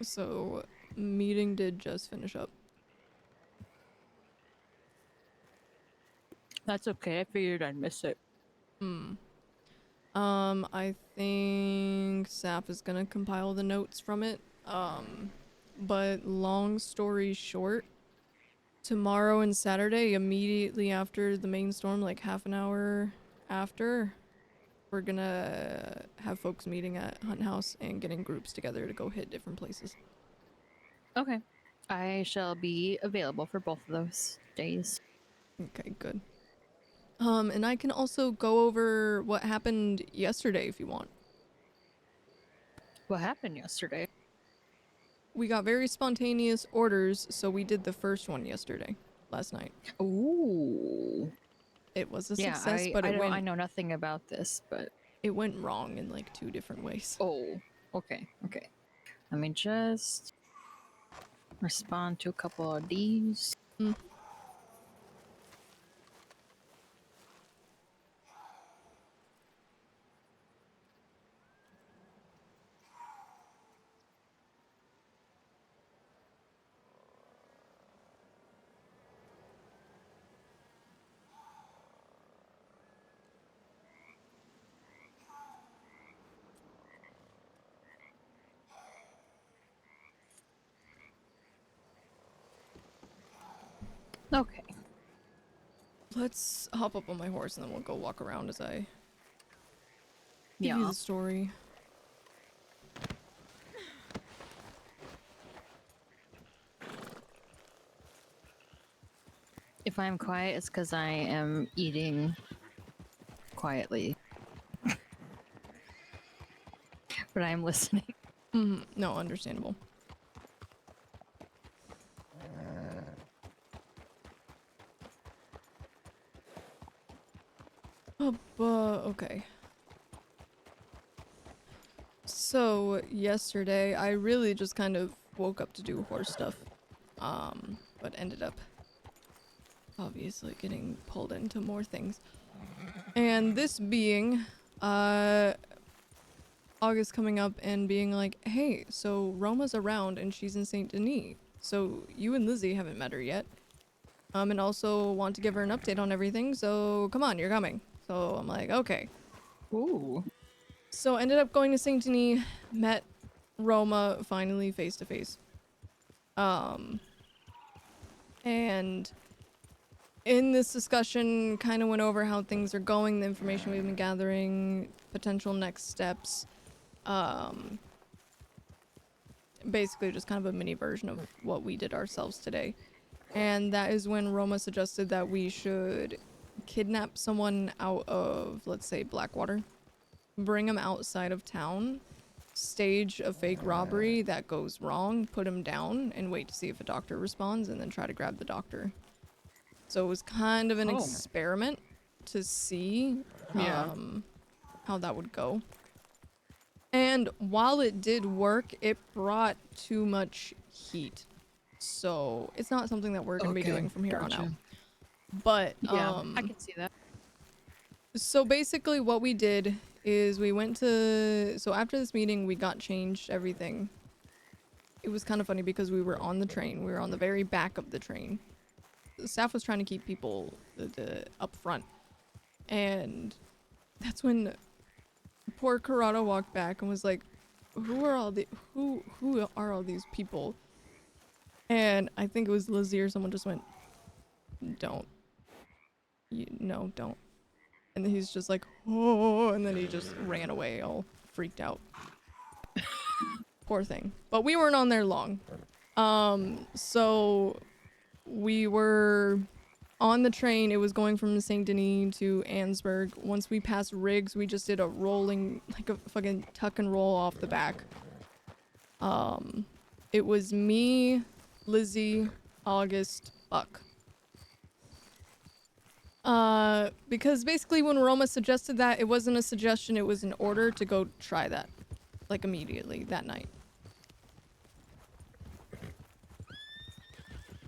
So meeting did just finish up. That's okay. I figured I'd miss it. I think Sap is gonna compile the notes from it. But long story short, tomorrow and Saturday, immediately after the main storm, like half an hour after, we're gonna have folks meeting at Hunt House and getting groups together to go hit different places. Okay. I shall be available for both of those days. Okay, good. And I can also go over what happened yesterday if you want. What happened yesterday? We got very spontaneous orders, so we did the first one last night. Ooh. It was a Yeah, success, but I know nothing about this, but it went wrong in like 2 different ways. oh, okay. Let me just respond to a couple of these. Okay. Let's hop up on my horse and then we'll go walk around as I give you Yeah. the story. If I'm quiet, it's because I am eating quietly. But I'm listening. No, understandable. Okay. So, yesterday, I really just kind of woke up to do horse stuff. But ended up obviously getting pulled into more things. And this being, August coming up and being like, hey, so Roma's around and she's in St. Denis. So you and Lizzie haven't met her yet. And also want to give her an update on everything, so come on, you're coming. So I'm like, okay. Ooh. So ended up going to St. Denis, met Roma finally face to face. And in this discussion, kind of went over how things are going, the information we've been gathering, potential next steps. basically just kind of a mini version of what we did ourselves today. And that is when Roma suggested that we should kidnap someone out of, let's say, Blackwater, bring him outside of town, stage a fake robbery that goes wrong, put him down, and wait to see if a doctor responds, and then try to grab the doctor. So it was kind of an experiment to see how that would go. And while it did work, it brought too much heat. So it's not something that we're going to be doing from here on out. But, Yeah, I can see that. so basically what we did is we went to... So after this meeting, we got changed, everything. It was kind of funny because we were on the train. We were on the very back of the train. The staff was trying to keep people up front. And that's when poor Corrado walked back and was like, who are all these people? And I think it was Lizzie or someone just went, don't. No, don't. And then he's just like, oh, and then he just ran away all freaked out. Poor thing. But we weren't on there long. So we were on the train. It was going from St. Denis to Ansburg. Once we passed Riggs, we just did a rolling, like a fucking tuck and roll off the back. It was me, Lizzie, August, Buck. Because basically when Roma suggested that, it wasn't a suggestion, it was an order to go try that. Like immediately, that night.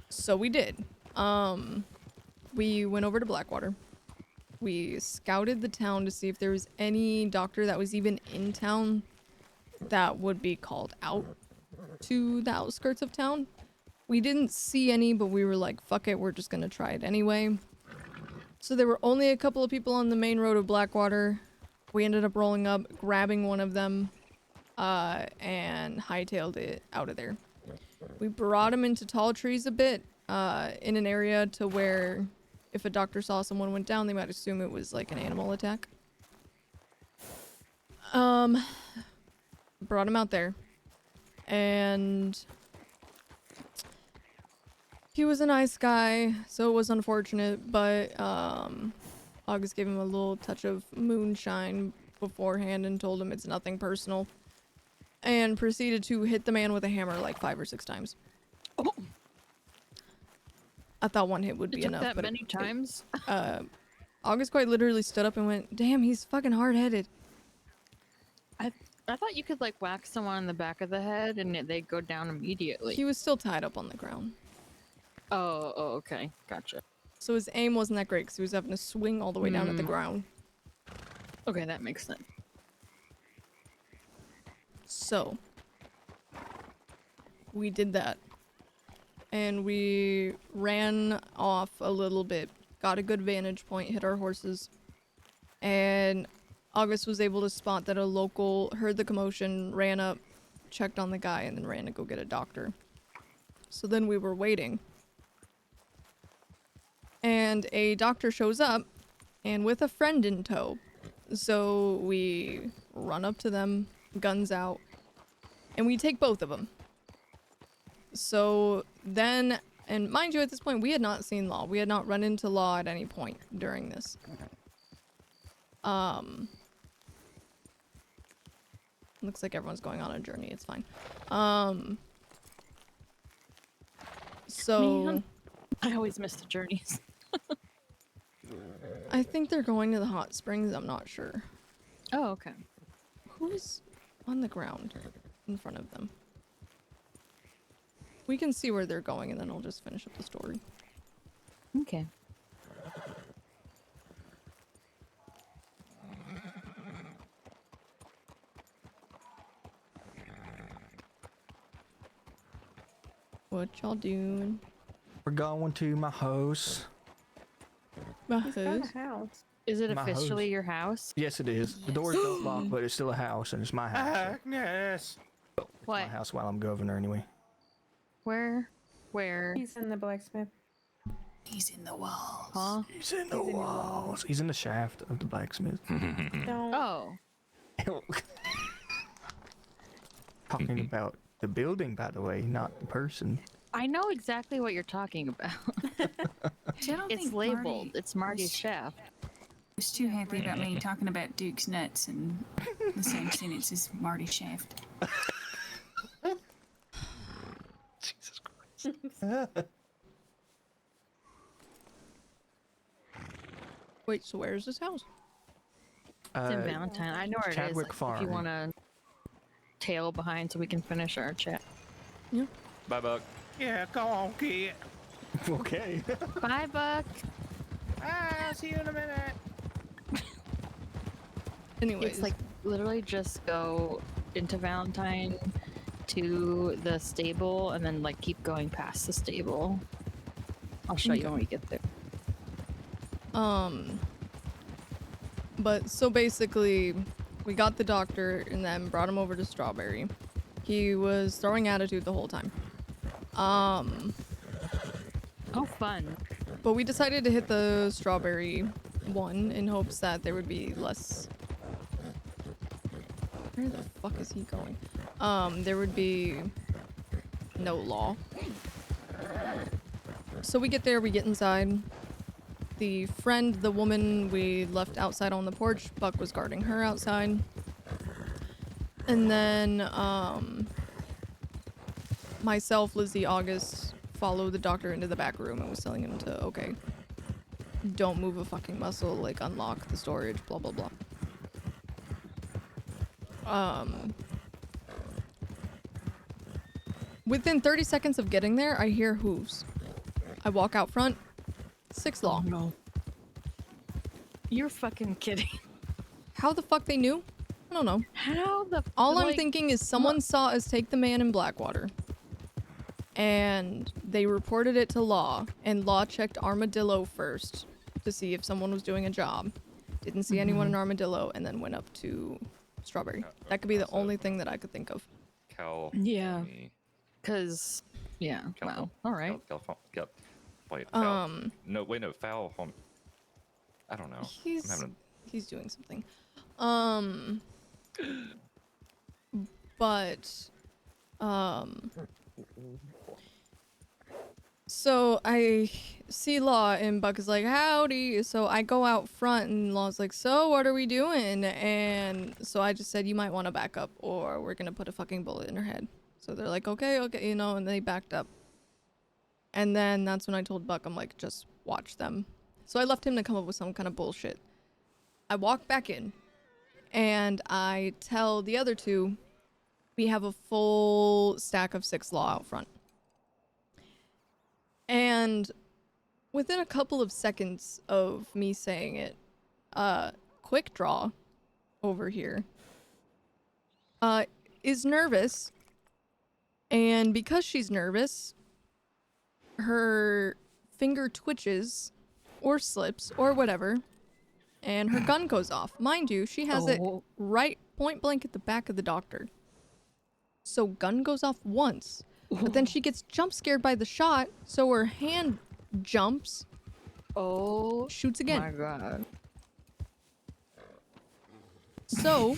So we did. We went over to Blackwater. We scouted the town to see if there was any doctor that was even in town that would be called out to the outskirts of town. We didn't see any, but we were like, fuck it, we're just gonna try it anyway. So there were only a couple of people on the main road of Blackwater. We ended up rolling up, grabbing one of them, and hightailed it out of there. We brought him into tall trees a bit, in an area to where if a doctor saw someone went down, they might assume it was like an animal attack. Brought him out there. And he was a nice guy, so it was unfortunate, but August gave him a little touch of moonshine beforehand and told him it's nothing personal. And proceeded to hit the man with a hammer like 5 or 6 times. Oh. I thought one hit would be It took enough, that but many times? August quite literally stood up and went, damn, he's fucking hard-headed. I thought you could like whack someone in the back of the head and they'd go down immediately. He was still tied up on the ground. Oh, okay. Gotcha. So his aim wasn't that great because he was having to swing all the way down at the ground. Okay, that makes sense. So, we did that. And we ran off a little bit, got a good vantage point, hit our horses. And August was able to spot that a local heard the commotion, ran up, checked on the guy, and then ran to go get a doctor. So then we were waiting. And a doctor shows up, and with a friend in tow. So we run up to them, guns out, and we take both of them. So then, and mind you, at this point, we had not seen Law. We had not run into Law at any point during this. Looks like everyone's going on a journey. It's fine. So... Man, I always miss the journeys. I think they're going to the hot springs. I'm not sure. Oh, okay. Who's on the ground in front of them? We can see where they're going and then I'll just finish up the story. Okay. What y'all doing? We're going to my house. My He's got house? a house. Is it My officially house. your house? Yes, it is. The doors don't lock, but it's still a house, and it's my house. Agnes. It's What? my house while I'm governor, anyway. Where? He's in the blacksmith. He's in the walls. Huh? He's in the walls. He's in the shaft of the blacksmith. Don't. Oh. Talking about The building, by the way, not the person. I know exactly what you're talking about. See, I don't It's think labeled. Marty It's Marty's was- shaft. was too happy about me talking about Duke's nuts in the same sentence as Marty Shaft. Jesus Christ. Wait, so where's this house? It's in Valentine. I know where Chadwick it is. Farm. If you want to tail behind so we can finish our chat. Bye, Buck. Yeah, go on, kid. Okay. Bye, Buck. I'll see you in a minute. Anyways, It's like literally just go into Valentine to the stable and then like keep going past the stable. I'll show you when we get there. But so basically, we got the doctor and then brought him over to Strawberry. He was throwing attitude the whole time. Oh, fun. But we decided to hit the Strawberry one in hopes that there would be less. Where the fuck is he going? There would be no law. So we get there, we get inside. The friend, the woman we left outside on the porch, Buck was guarding her outside. And then, myself, Lizzie, August, followed the doctor into the back room and was telling him to, okay, don't move a fucking muscle, like unlock the storage, blah, blah, blah. Within 30 seconds of getting there, I hear hooves. I walk out front. 6 Law. Oh, no. You're fucking kidding. How the fuck they knew? I don't know. How the All I'm like, thinking is someone saw us take the man in Blackwater. And they reported it to Law. And Law checked Armadillo first to see if someone was doing a job. Didn't see anyone in Armadillo and then went up to Strawberry. That could be the only thing that I could think of. Cal. Yeah. Cause yeah. Wow. All right. Wait. Foul. No. Wait. No. Foul. I don't know. He's doing something. But so I see Law and Buck is like, howdy. So I go out front and Law's like, so what are we doing? And so I just said, you might want to back up or we're gonna put a fucking bullet in her head. So they're like, okay, you know, and they backed up. And then that's when I told Buck, I'm like, just watch them. So I left him to come up with some kind of bullshit. I walk back in and I tell the other two, we have a full stack of 6 Law out front. And within a couple of seconds of me saying it, Quick Draw over here is nervous. And because she's nervous, her finger twitches or slips or whatever, and her gun goes off. Mind you, she has it right point blank at the back of the doctor. So gun goes off once, but then she gets jump scared by the shot, so her hand jumps. Shoots again. My God. So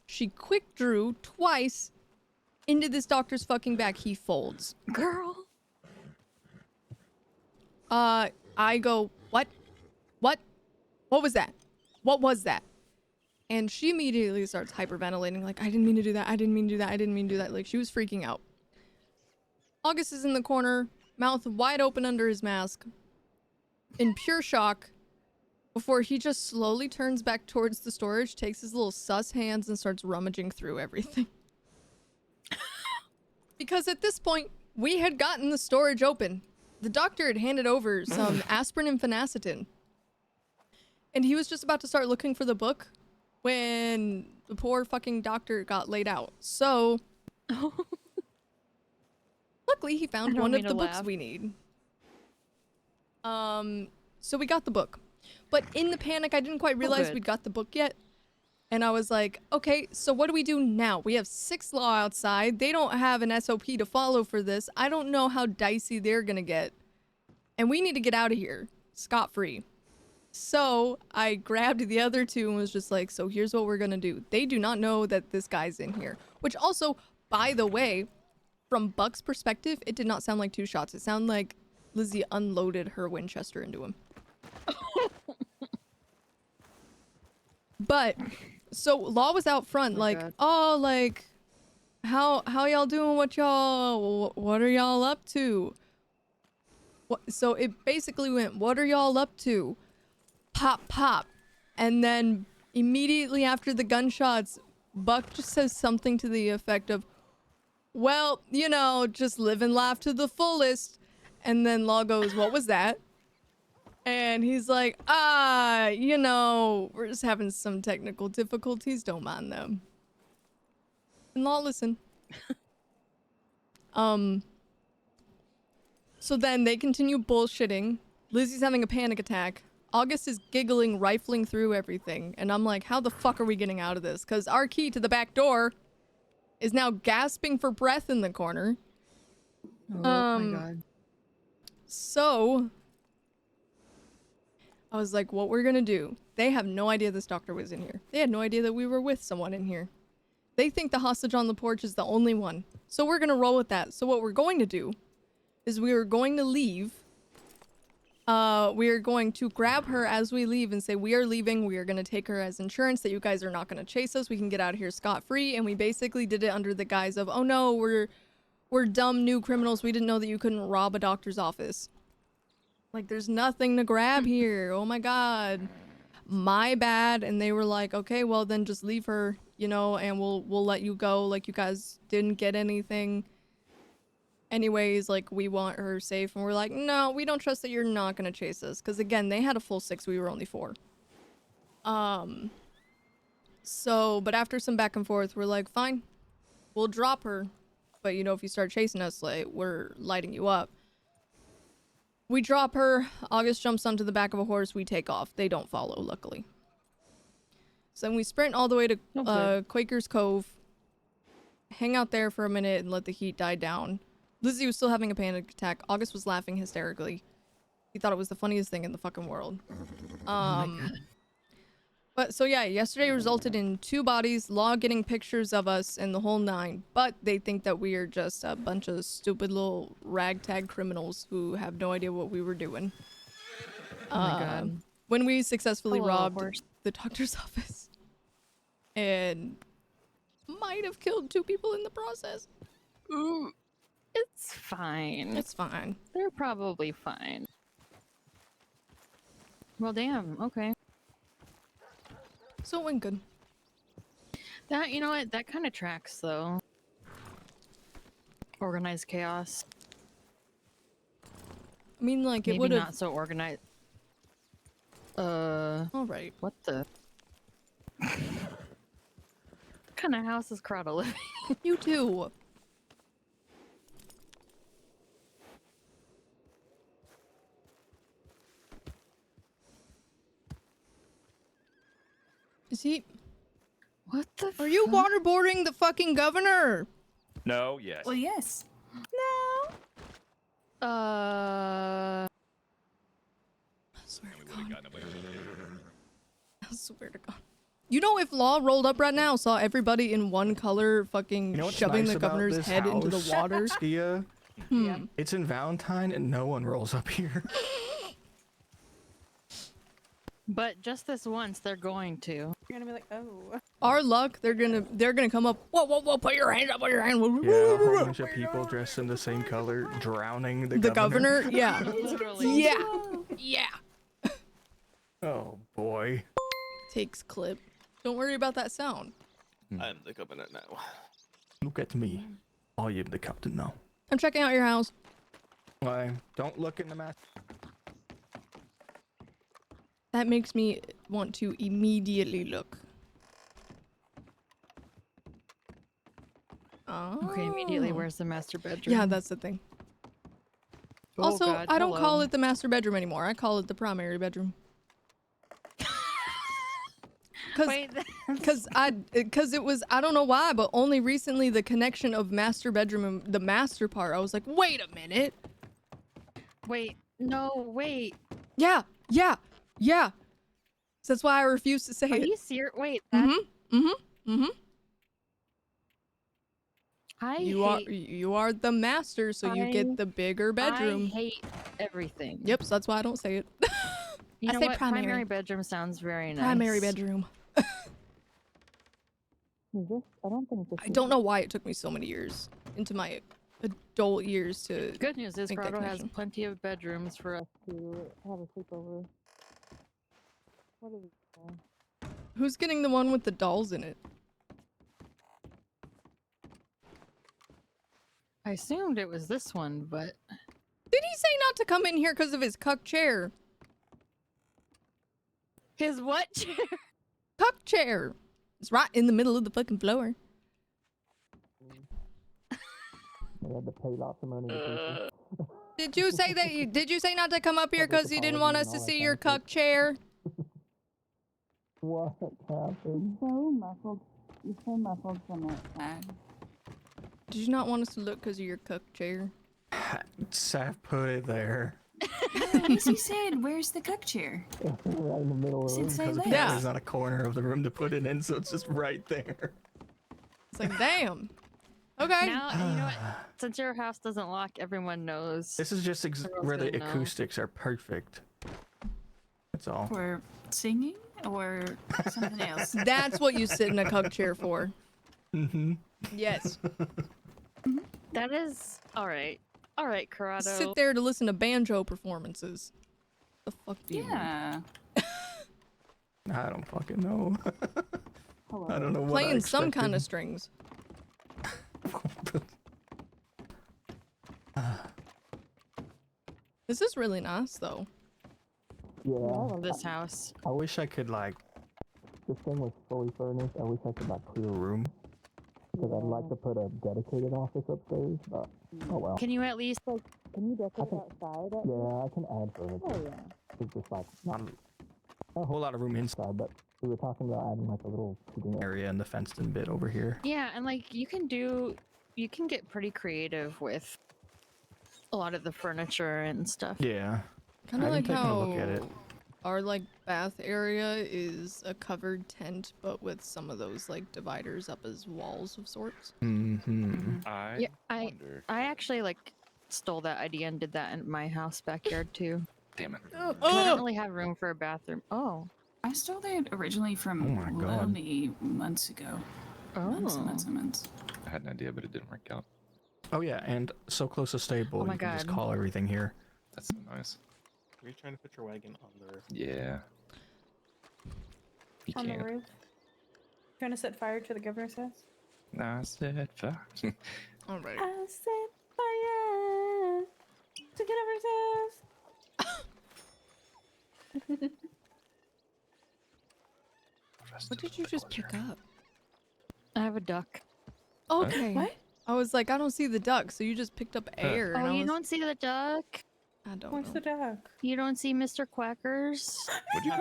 she quick drew twice into this doctor's fucking back. He folds. Girl. I go, what? What? What was that? What was that? And she immediately starts hyperventilating, like, I didn't mean to do that. I didn't mean to do that. I didn't mean to do that. Like, she was freaking out. August is in the corner, mouth wide open under his mask, in pure shock, before he just slowly turns back towards the storage, takes his little sus hands, and starts rummaging through everything. Because at this point, we had gotten the storage open. The doctor had handed over some aspirin and phenacetin. And he was just about to start looking for the book when the poor fucking doctor got laid out. So, luckily he found one of the books we need. So we got the book. But in the panic, I didn't quite realize we'd got the book yet. And I was like, okay, so what do we do now? We have 6 Law outside. They don't have an SOP to follow for this. I don't know how dicey they're gonna get. And we need to get out of here, scot-free. So I grabbed the other two and was just like, so here's what we're gonna do. They do not know that this guy's in here. Which also, by the way, from Buck's perspective, it did not sound like 2 shots. It sounded like Lizzie unloaded her Winchester into him. But so Law was out front, like, God. oh, like, how y'all doing? What are y'all up to? So it basically went, what are y'all up to? Pop, pop. And then immediately after the gunshots, Buck just says something to the effect of, well, you know, just live and laugh to the fullest. And then Law goes, what was that? And he's like, you know, we're just having some technical difficulties. Don't mind them. And Law listened. So then they continue bullshitting. Lizzie's having a panic attack. August is giggling, rifling through everything. And I'm like, how the fuck are we getting out of this? Because our key to the back door is now gasping for breath in the corner. Oh my god. So I was like, what we're gonna do? They have no idea this doctor was in here. They had no idea that we were with someone in here. They think the hostage on the porch is the only one. So we're gonna roll with that. So what we're going to do is we are going to leave. We are going to grab her as we leave and say, we are leaving. We are going to take her as insurance that you guys are not going to chase us. We can get out of here scot-free. And we basically did it under the guise of, oh no, we're dumb new criminals. We didn't know that you couldn't rob a doctor's office. Like, there's nothing to grab here. Oh my god. My bad. And they were like, okay, well then just leave her, you know, and we'll let you go. Like, you guys didn't get anything. Anyways, like, we want her safe. And we're like, no, we don't trust that you're not gonna chase us. Because again, they had a full 6, we were only 4. So, but after some back and forth, we're like, fine, we'll drop her. But you know, if you start chasing us, like, we're lighting you up. We drop her. August jumps onto the back of a horse. We take off. They don't follow, luckily. So then we sprint all the way to Quaker's Cove. Hang out there for a minute and let the heat die down. Lizzie was still having a panic attack. August was laughing hysterically. He thought it was the funniest thing in the fucking world. But so yeah, yesterday resulted in 2 bodies, Law getting pictures of us and the whole 9. But they think that we are just a bunch of stupid little ragtag criminals who have no idea what we were doing. Oh my god. When we successfully Hello, robbed horse. the doctor's office. And might have killed 2 people in the process. Ooh. It's fine. It's fine. They're probably fine. Well, damn. Okay. So it went good. That, you know what? That kind of tracks, though. Organized chaos. I mean, like, it Maybe would have... not so organized. Alright. What the? What kind of house is Crowder living? You too. Is he... What the Are you waterboarding the fucking governor? No, yes. Well, yes. No. I swear to God. I swear to God. You know, if Law rolled up right now, saw everybody in one color fucking You know what's shoving nice the about governor's this head into the house, water. Skia? It's in Valentine and no one rolls up here. But just this once, they're going to. You're gonna be like, oh. Our luck, they're gonna come up. Whoa! Put your hands up! Put your hands. Yeah, a whole bunch of people dressed in the same color, drowning the governor. Yeah. Literally. Yeah. Oh boy. Takes clip. Don't worry about that sound. I'm the governor now. Look at me. I am the captain now. I'm checking out your house. Why? Don't look in the map. That makes me want to immediately look. Oh. Okay, immediately. Where's the master bedroom? Yeah, that's the thing. Oh, Also, God, I don't hello. call it the master bedroom anymore. I call it the primary bedroom. Wait, Because it was, I don't know why, but only recently the connection of master bedroom and the master part, I was like, wait a minute. wait, no, wait. Yeah. So that's why I refuse to say Are it. you serious? Wait. That... You are the master, so you get the bigger bedroom. I hate everything. Yep, so that's why I don't say it. You I know say what? primary. Bedroom sounds very nice. Primary bedroom. I don't know why it took me so many years into my adult years to. Good news is make that Grotto has connection. plenty of bedrooms for us to have a sleepover. What is it? Who's getting the one with the dolls in it? I assumed it was this one, but Did he say not to come in here because of his cuck chair? his what chair? Cuck chair. It's right in the middle of the fucking floor. They had to pay lots of money to people. Did you say that? Did you say not to come up here because you didn't want us to see your cuck chair? What happened? So muffled. You're so muffled from it. Did you not want us to look because of your cuck chair? Saf put it there. He said, "Where's the cook chair?" Right in the middle of the room. Since I Because left. apparently there's not a corner of the room to put it in, so it's just right there. It's like, damn. Okay. Now, you know what? Since your house doesn't lock, everyone knows. This is just Everyone's where the gonna know. acoustics are perfect. That's all. For singing or something else? That's what you sit in a cuck chair for. Mm-hmm. Yes. That is alright. Alright, Corrado. Sit there to listen to banjo performances. The fuck do you Yeah. I don't fucking know. I don't know what I Playing some kind expected. of strings. This is really nice, though. Yeah. love this house. I wish I could, like, this thing was fully furnished. I wish I could, like, clear a room. Because I'd like to put a dedicated office upstairs, but oh well. Can you at least like can you decorate outside? Yeah, I can add furniture. Oh yeah. It's just like not a whole lot of room inside, but we were talking about adding like a little seating area in the fenced-in bit over here. Yeah, and like you can get pretty creative with a lot of the furniture and stuff. Yeah. Kind of I like didn't take how a look at it. our like bath area is a covered tent, but with some of those like dividers up as walls of sorts. Mm-hmm. Yeah, I actually like stole that idea and did that in my house backyard too. Damn it. 'Cause I don't really have room for a bathroom. Oh. I stole that originally from Oh my God. Lonely months ago. Months and months and months. I had an idea, but it didn't work out. Oh yeah, and so close to stable, Oh my you can just God. call everything here. That's so nice. Are you trying to put your wagon on the... Yeah. You On the can't. roof. Trying to set fire to the governor's house? I said fuck. Alright. I set fire to governor's house. What did you just pick up? I have a duck. Okay. What? I was like, I don't see the duck, so you just picked up air. and Oh, I you was- don't see the duck? I don't What's know. the duck? You don't see Mr. Quackers? Would you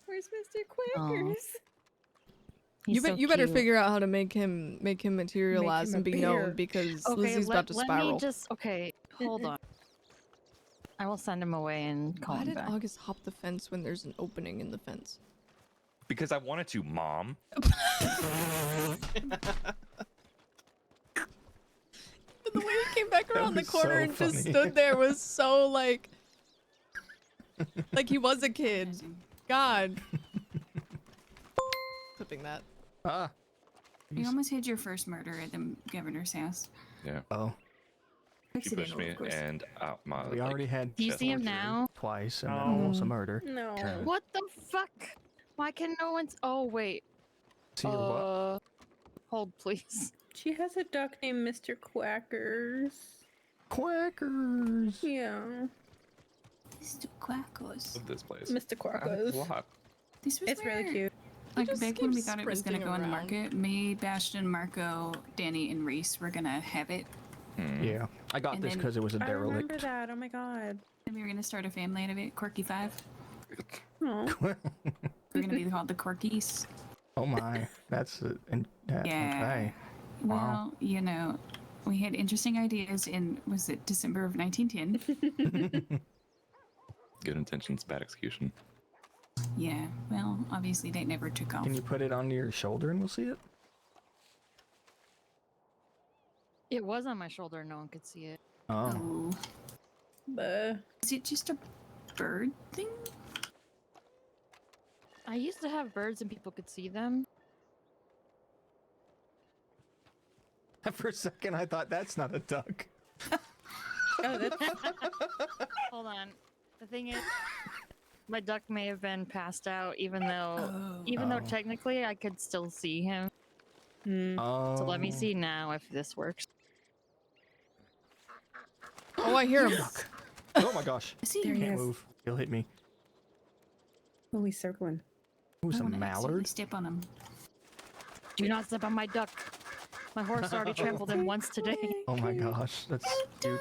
Where's Mr. Aw. Quackers? You, He's so you better cute. figure out how to make him materialize a and be bear. known because Okay, Lizzie's about to let spiral. me just hold on. I will send him away and call Why him did back. August hop the fence when there's an opening in the fence? Because I wanted to, Mom. But the way he came back around the was corner so and just funny. stood there was so like he was a kid. God. Clipping that. Ah. You almost had your first murder at the governor's house. Yeah. Oh. She pushed me and out my. We already had Do you chest see him torture. now? twice and No. then almost a murder. No. What the fuck? Why can no one? Oh wait. See what? Hold please. She has a duck named Mr. Quackers. Quackers. Yeah. Mr. Quackers. Love this place. Mr. I like Quackers. it a lot. This was It's really where- cute. Like just back when we keeps thought it was gonna sprinting go on the around. market, me, Bastion, Marco, Danny, and Reese were gonna have it. Yeah. I got And this then- because it was a I remember derelict. that. Oh my god. And we were gonna start a family out of it, Quirky 5. Oh. We're gonna be called the Quirkies. Oh my. That's Yeah. okay. Well, Wow. you know, we had interesting ideas in, was it December of 1910? Good intentions, bad execution. Yeah, well, obviously they never took off. Can you put it on your shoulder and we'll see it? It was on my shoulder. No one could see it. Oh. Is it just a bird thing? I used to have birds and people could see them. For a second, I thought that's not a duck. Oh, that's Hold on. The thing is, my duck may have been passed out, even though technically I could still see him. Oh. So let me see now if this works. Oh, I hear him. Duck. Oh my gosh. There he Can't is. move. He'll hit me. Oh, he's circling. Who's I a wanna accidentally mallard? step on him. Do not step on my duck. My horse already trampled him once today. Oh my gosh, that's cute.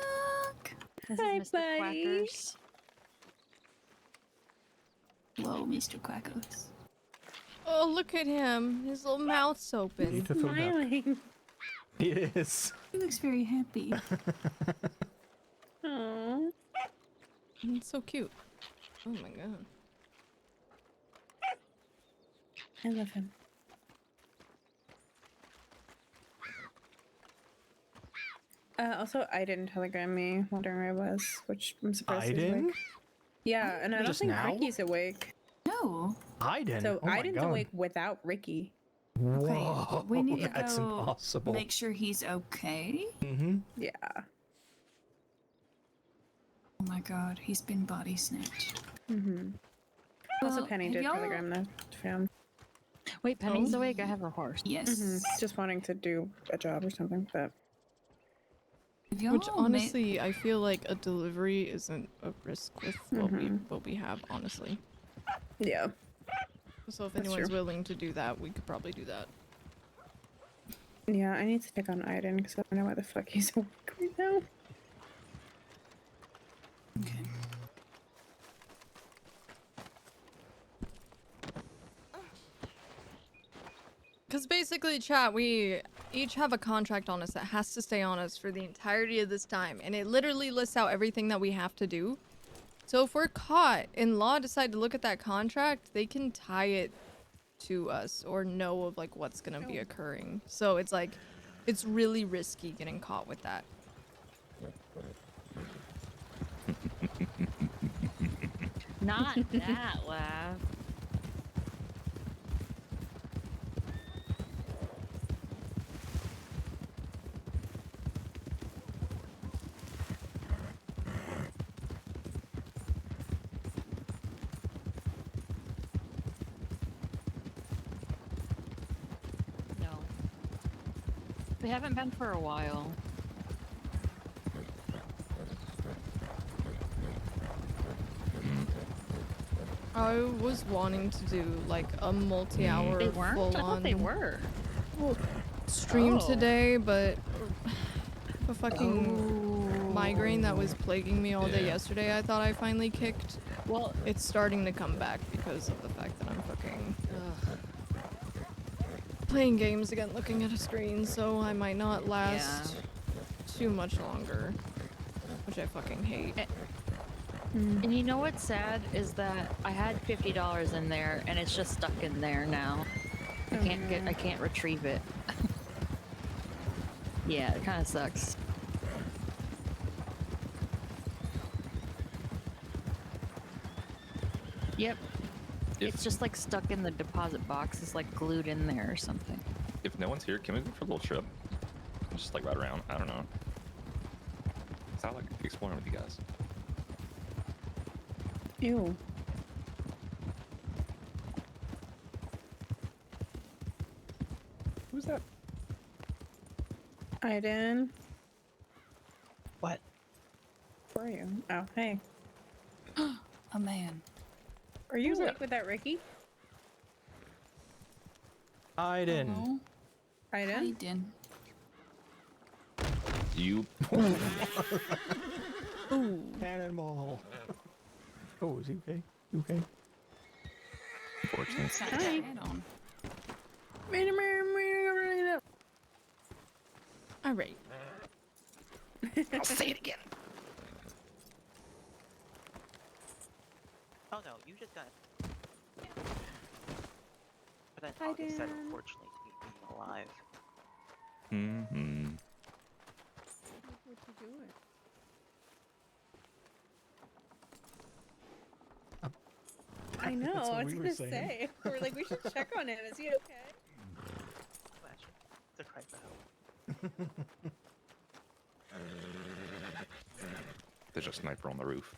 This Hi, is Mr. buddy. Quackers. Whoa, Mr. Quackos. Oh, look at him. His little mouth's open. Beautiful duck. Smiling. It is. He looks very happy. Aww. It's so cute. Oh my god. I love him. Also, I didn't telegram me wondering where I was, which I'm surprised he's Aiden? awake. Yeah, and I don't Just think now? Ricky's awake. No. Aiden. So Oh my Aiden's God. awake without Ricky. Whoa, We need to that's go impossible. make sure he's okay. Mm-hmm. Yeah. Oh my god, he's been body snatched. Mm-hmm. Also, Well, Penny have did y'all- telegram the fam. Wait, Penny's awake? I have her horse. Yes. Just wanting to do a job or something, but Have y'all Which met- honestly, I feel like a delivery isn't a risk with what we have, honestly. yeah. So if That's anyone's true. willing to do that, we could probably do that. Yeah, I need to check on Aiden because I don't know why the fuck he's awake right now. Okay. Because basically, chat, we each have a contract on us that has to stay on us for the entirety of this time. And it literally lists out everything that we have to do. So if we're caught and law decide to look at that contract, they can tie it to us or know of like what's going to be occurring. So it's like, it's really risky getting caught with that. Not that laugh. No. We haven't been for a while. I was wanting to do like a multi-hour They weren't? full I thought on they were. stream Oh. today, but a fucking migraine that was plaguing me all day yesterday, I thought I finally kicked. Well, it's starting to come back because of the fact that I'm fucking playing games again, looking at a screen, so I might not last too much longer, which I fucking hate. And you know what's sad is that I had $50 in there and it's just stuck in there now. I can't retrieve it. Yeah, it kind of sucks. Yep. It's just like stuck in the deposit box. It's like glued in there or something. If no one's here, can we go for a little trip? Just like ride around. I don't know. 'Cause I like exploring with you guys. Ew. Who's that? Aiden. What? Where are you? Oh, hey. A man. Are you Who's awake that? with that Ricky? Aiden. Oh. Aiden? Aiden. You. Ooh. Cannonball. Oh, is he okay? You okay? Unfortunately. Got that hat on. Alright. I'll say it again. Oh no, you just got. But then Hi, August said, Dan. unfortunately, being alive. Mm-hmm. What you doing? I know. That's what I was we were gonna saying. say. We're like, we should check on him. Is he okay? Actually, to cry for help. There's a sniper on the roof.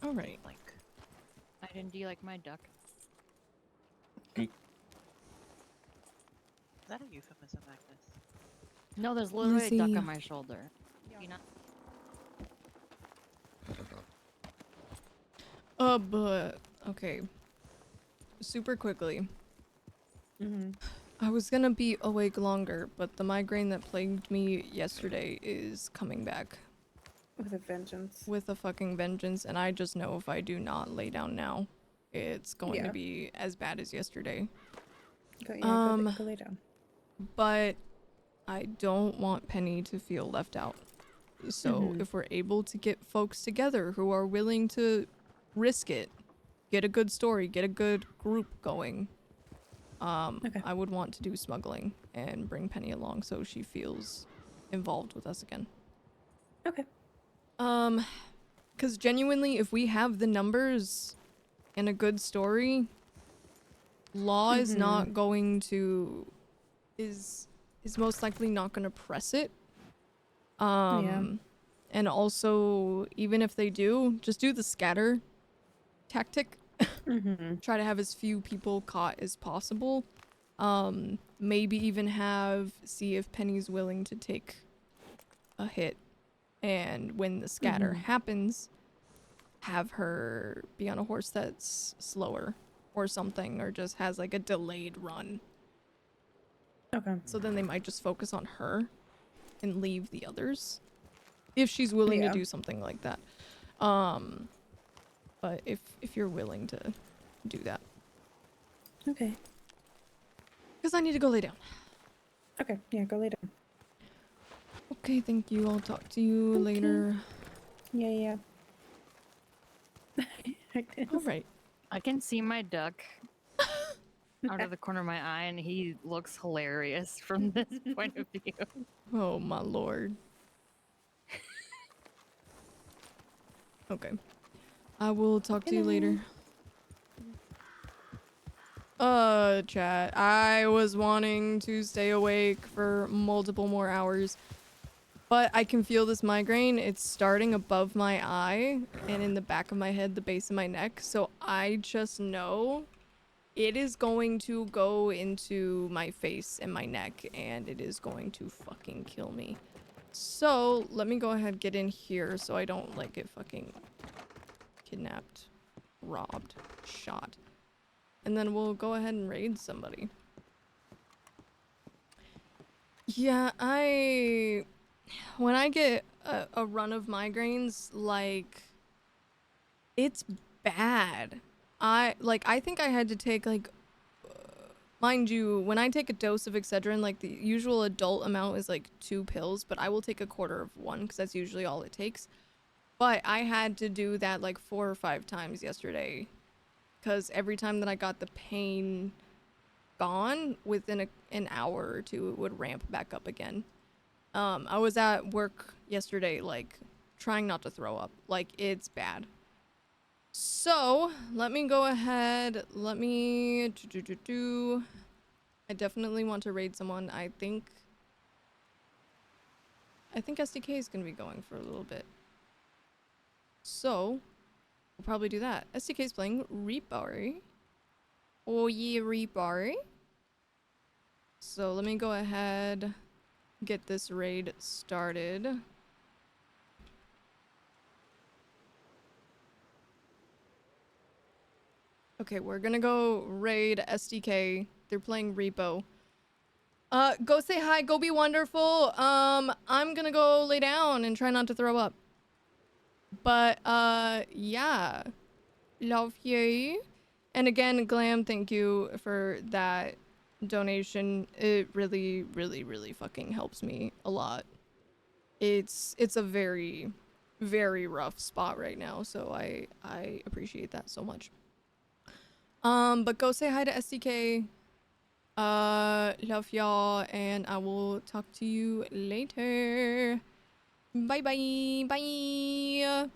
All right. Like, I didn't do you like my duck? Is that a euphemism, Agnes? No, there's literally a duck Lizzie. on my shoulder. You not? But okay. Super quickly. Mm-hmm. I was gonna be awake longer, but the migraine that plagued me yesterday is coming back With a vengeance. with a fucking vengeance, and I just know if I do not lay down now, it's going Yeah. to be as bad as yesterday. Go lay down. But I don't want Penny to feel left out. So Mhm. if we're able to get folks together who are willing to risk it, get a good story, get a good group going, I would want to do smuggling and bring Penny along so she feels involved with us again. Okay. Because genuinely, if we have the numbers and a good story, law is not going to is most likely not going to press it. And also, even if they do, just do the scatter tactic. Try to have as few people caught as possible. Maybe even see if Penny's willing to take a hit, and when the scatter happens, have her be on a horse that's slower or something, or just has like a delayed run. Okay. So then they might just focus on her and leave the others, if she's willing to do something like that. But if you're willing to do that. Okay. Because I need to go lay down. Okay. Yeah, go lay down. Okay, thank you. I'll talk to you later. Yeah. All right. I can see my duck out of the corner of my eye, and he looks hilarious from this point of view. Oh my lord. Okay. I will talk to you later. Chat. I was wanting to stay awake for multiple more hours, but I can feel this migraine. It's starting above my eye and in the back of my head, the base of my neck. So I just know it is going to go into my face and my neck, and it is going to fucking kill me. So let me go ahead and get in here so I don't like get fucking kidnapped, robbed, shot. And then we'll go ahead and raid somebody. Yeah, when I get a run of migraines, like, it's bad. I think I had to take, like, mind you, when I take a dose of Excedrin, like, the usual adult amount is, like, 2 pills, but I will take a quarter of 1, because that's usually all it takes. But I had to do that, like, 4 or 5 times yesterday, because every time that I got the pain gone, within an hour or 2, it would ramp back up again. I was at work yesterday, like, trying not to throw up. Like, it's bad. So, let me go ahead. Let me... I definitely want to raid someone. I think SDK is going to be going for a little bit. So, we'll probably do that. SDK is playing Reapari. Oh yeah, Reapari. So, let me go ahead, get this raid started. Okay, we're gonna go raid SDK. They're playing Repo. Go say hi, go be wonderful. I'm gonna go lay down and try not to throw up. But, yeah. Love you. And again, Glam, thank you for that donation. It really, really, really fucking helps me a lot. It's a very, very rough spot right now, so I appreciate that so much. But go say hi to SDK. Love y'all, and I will talk to you later. Bye bye. Bye.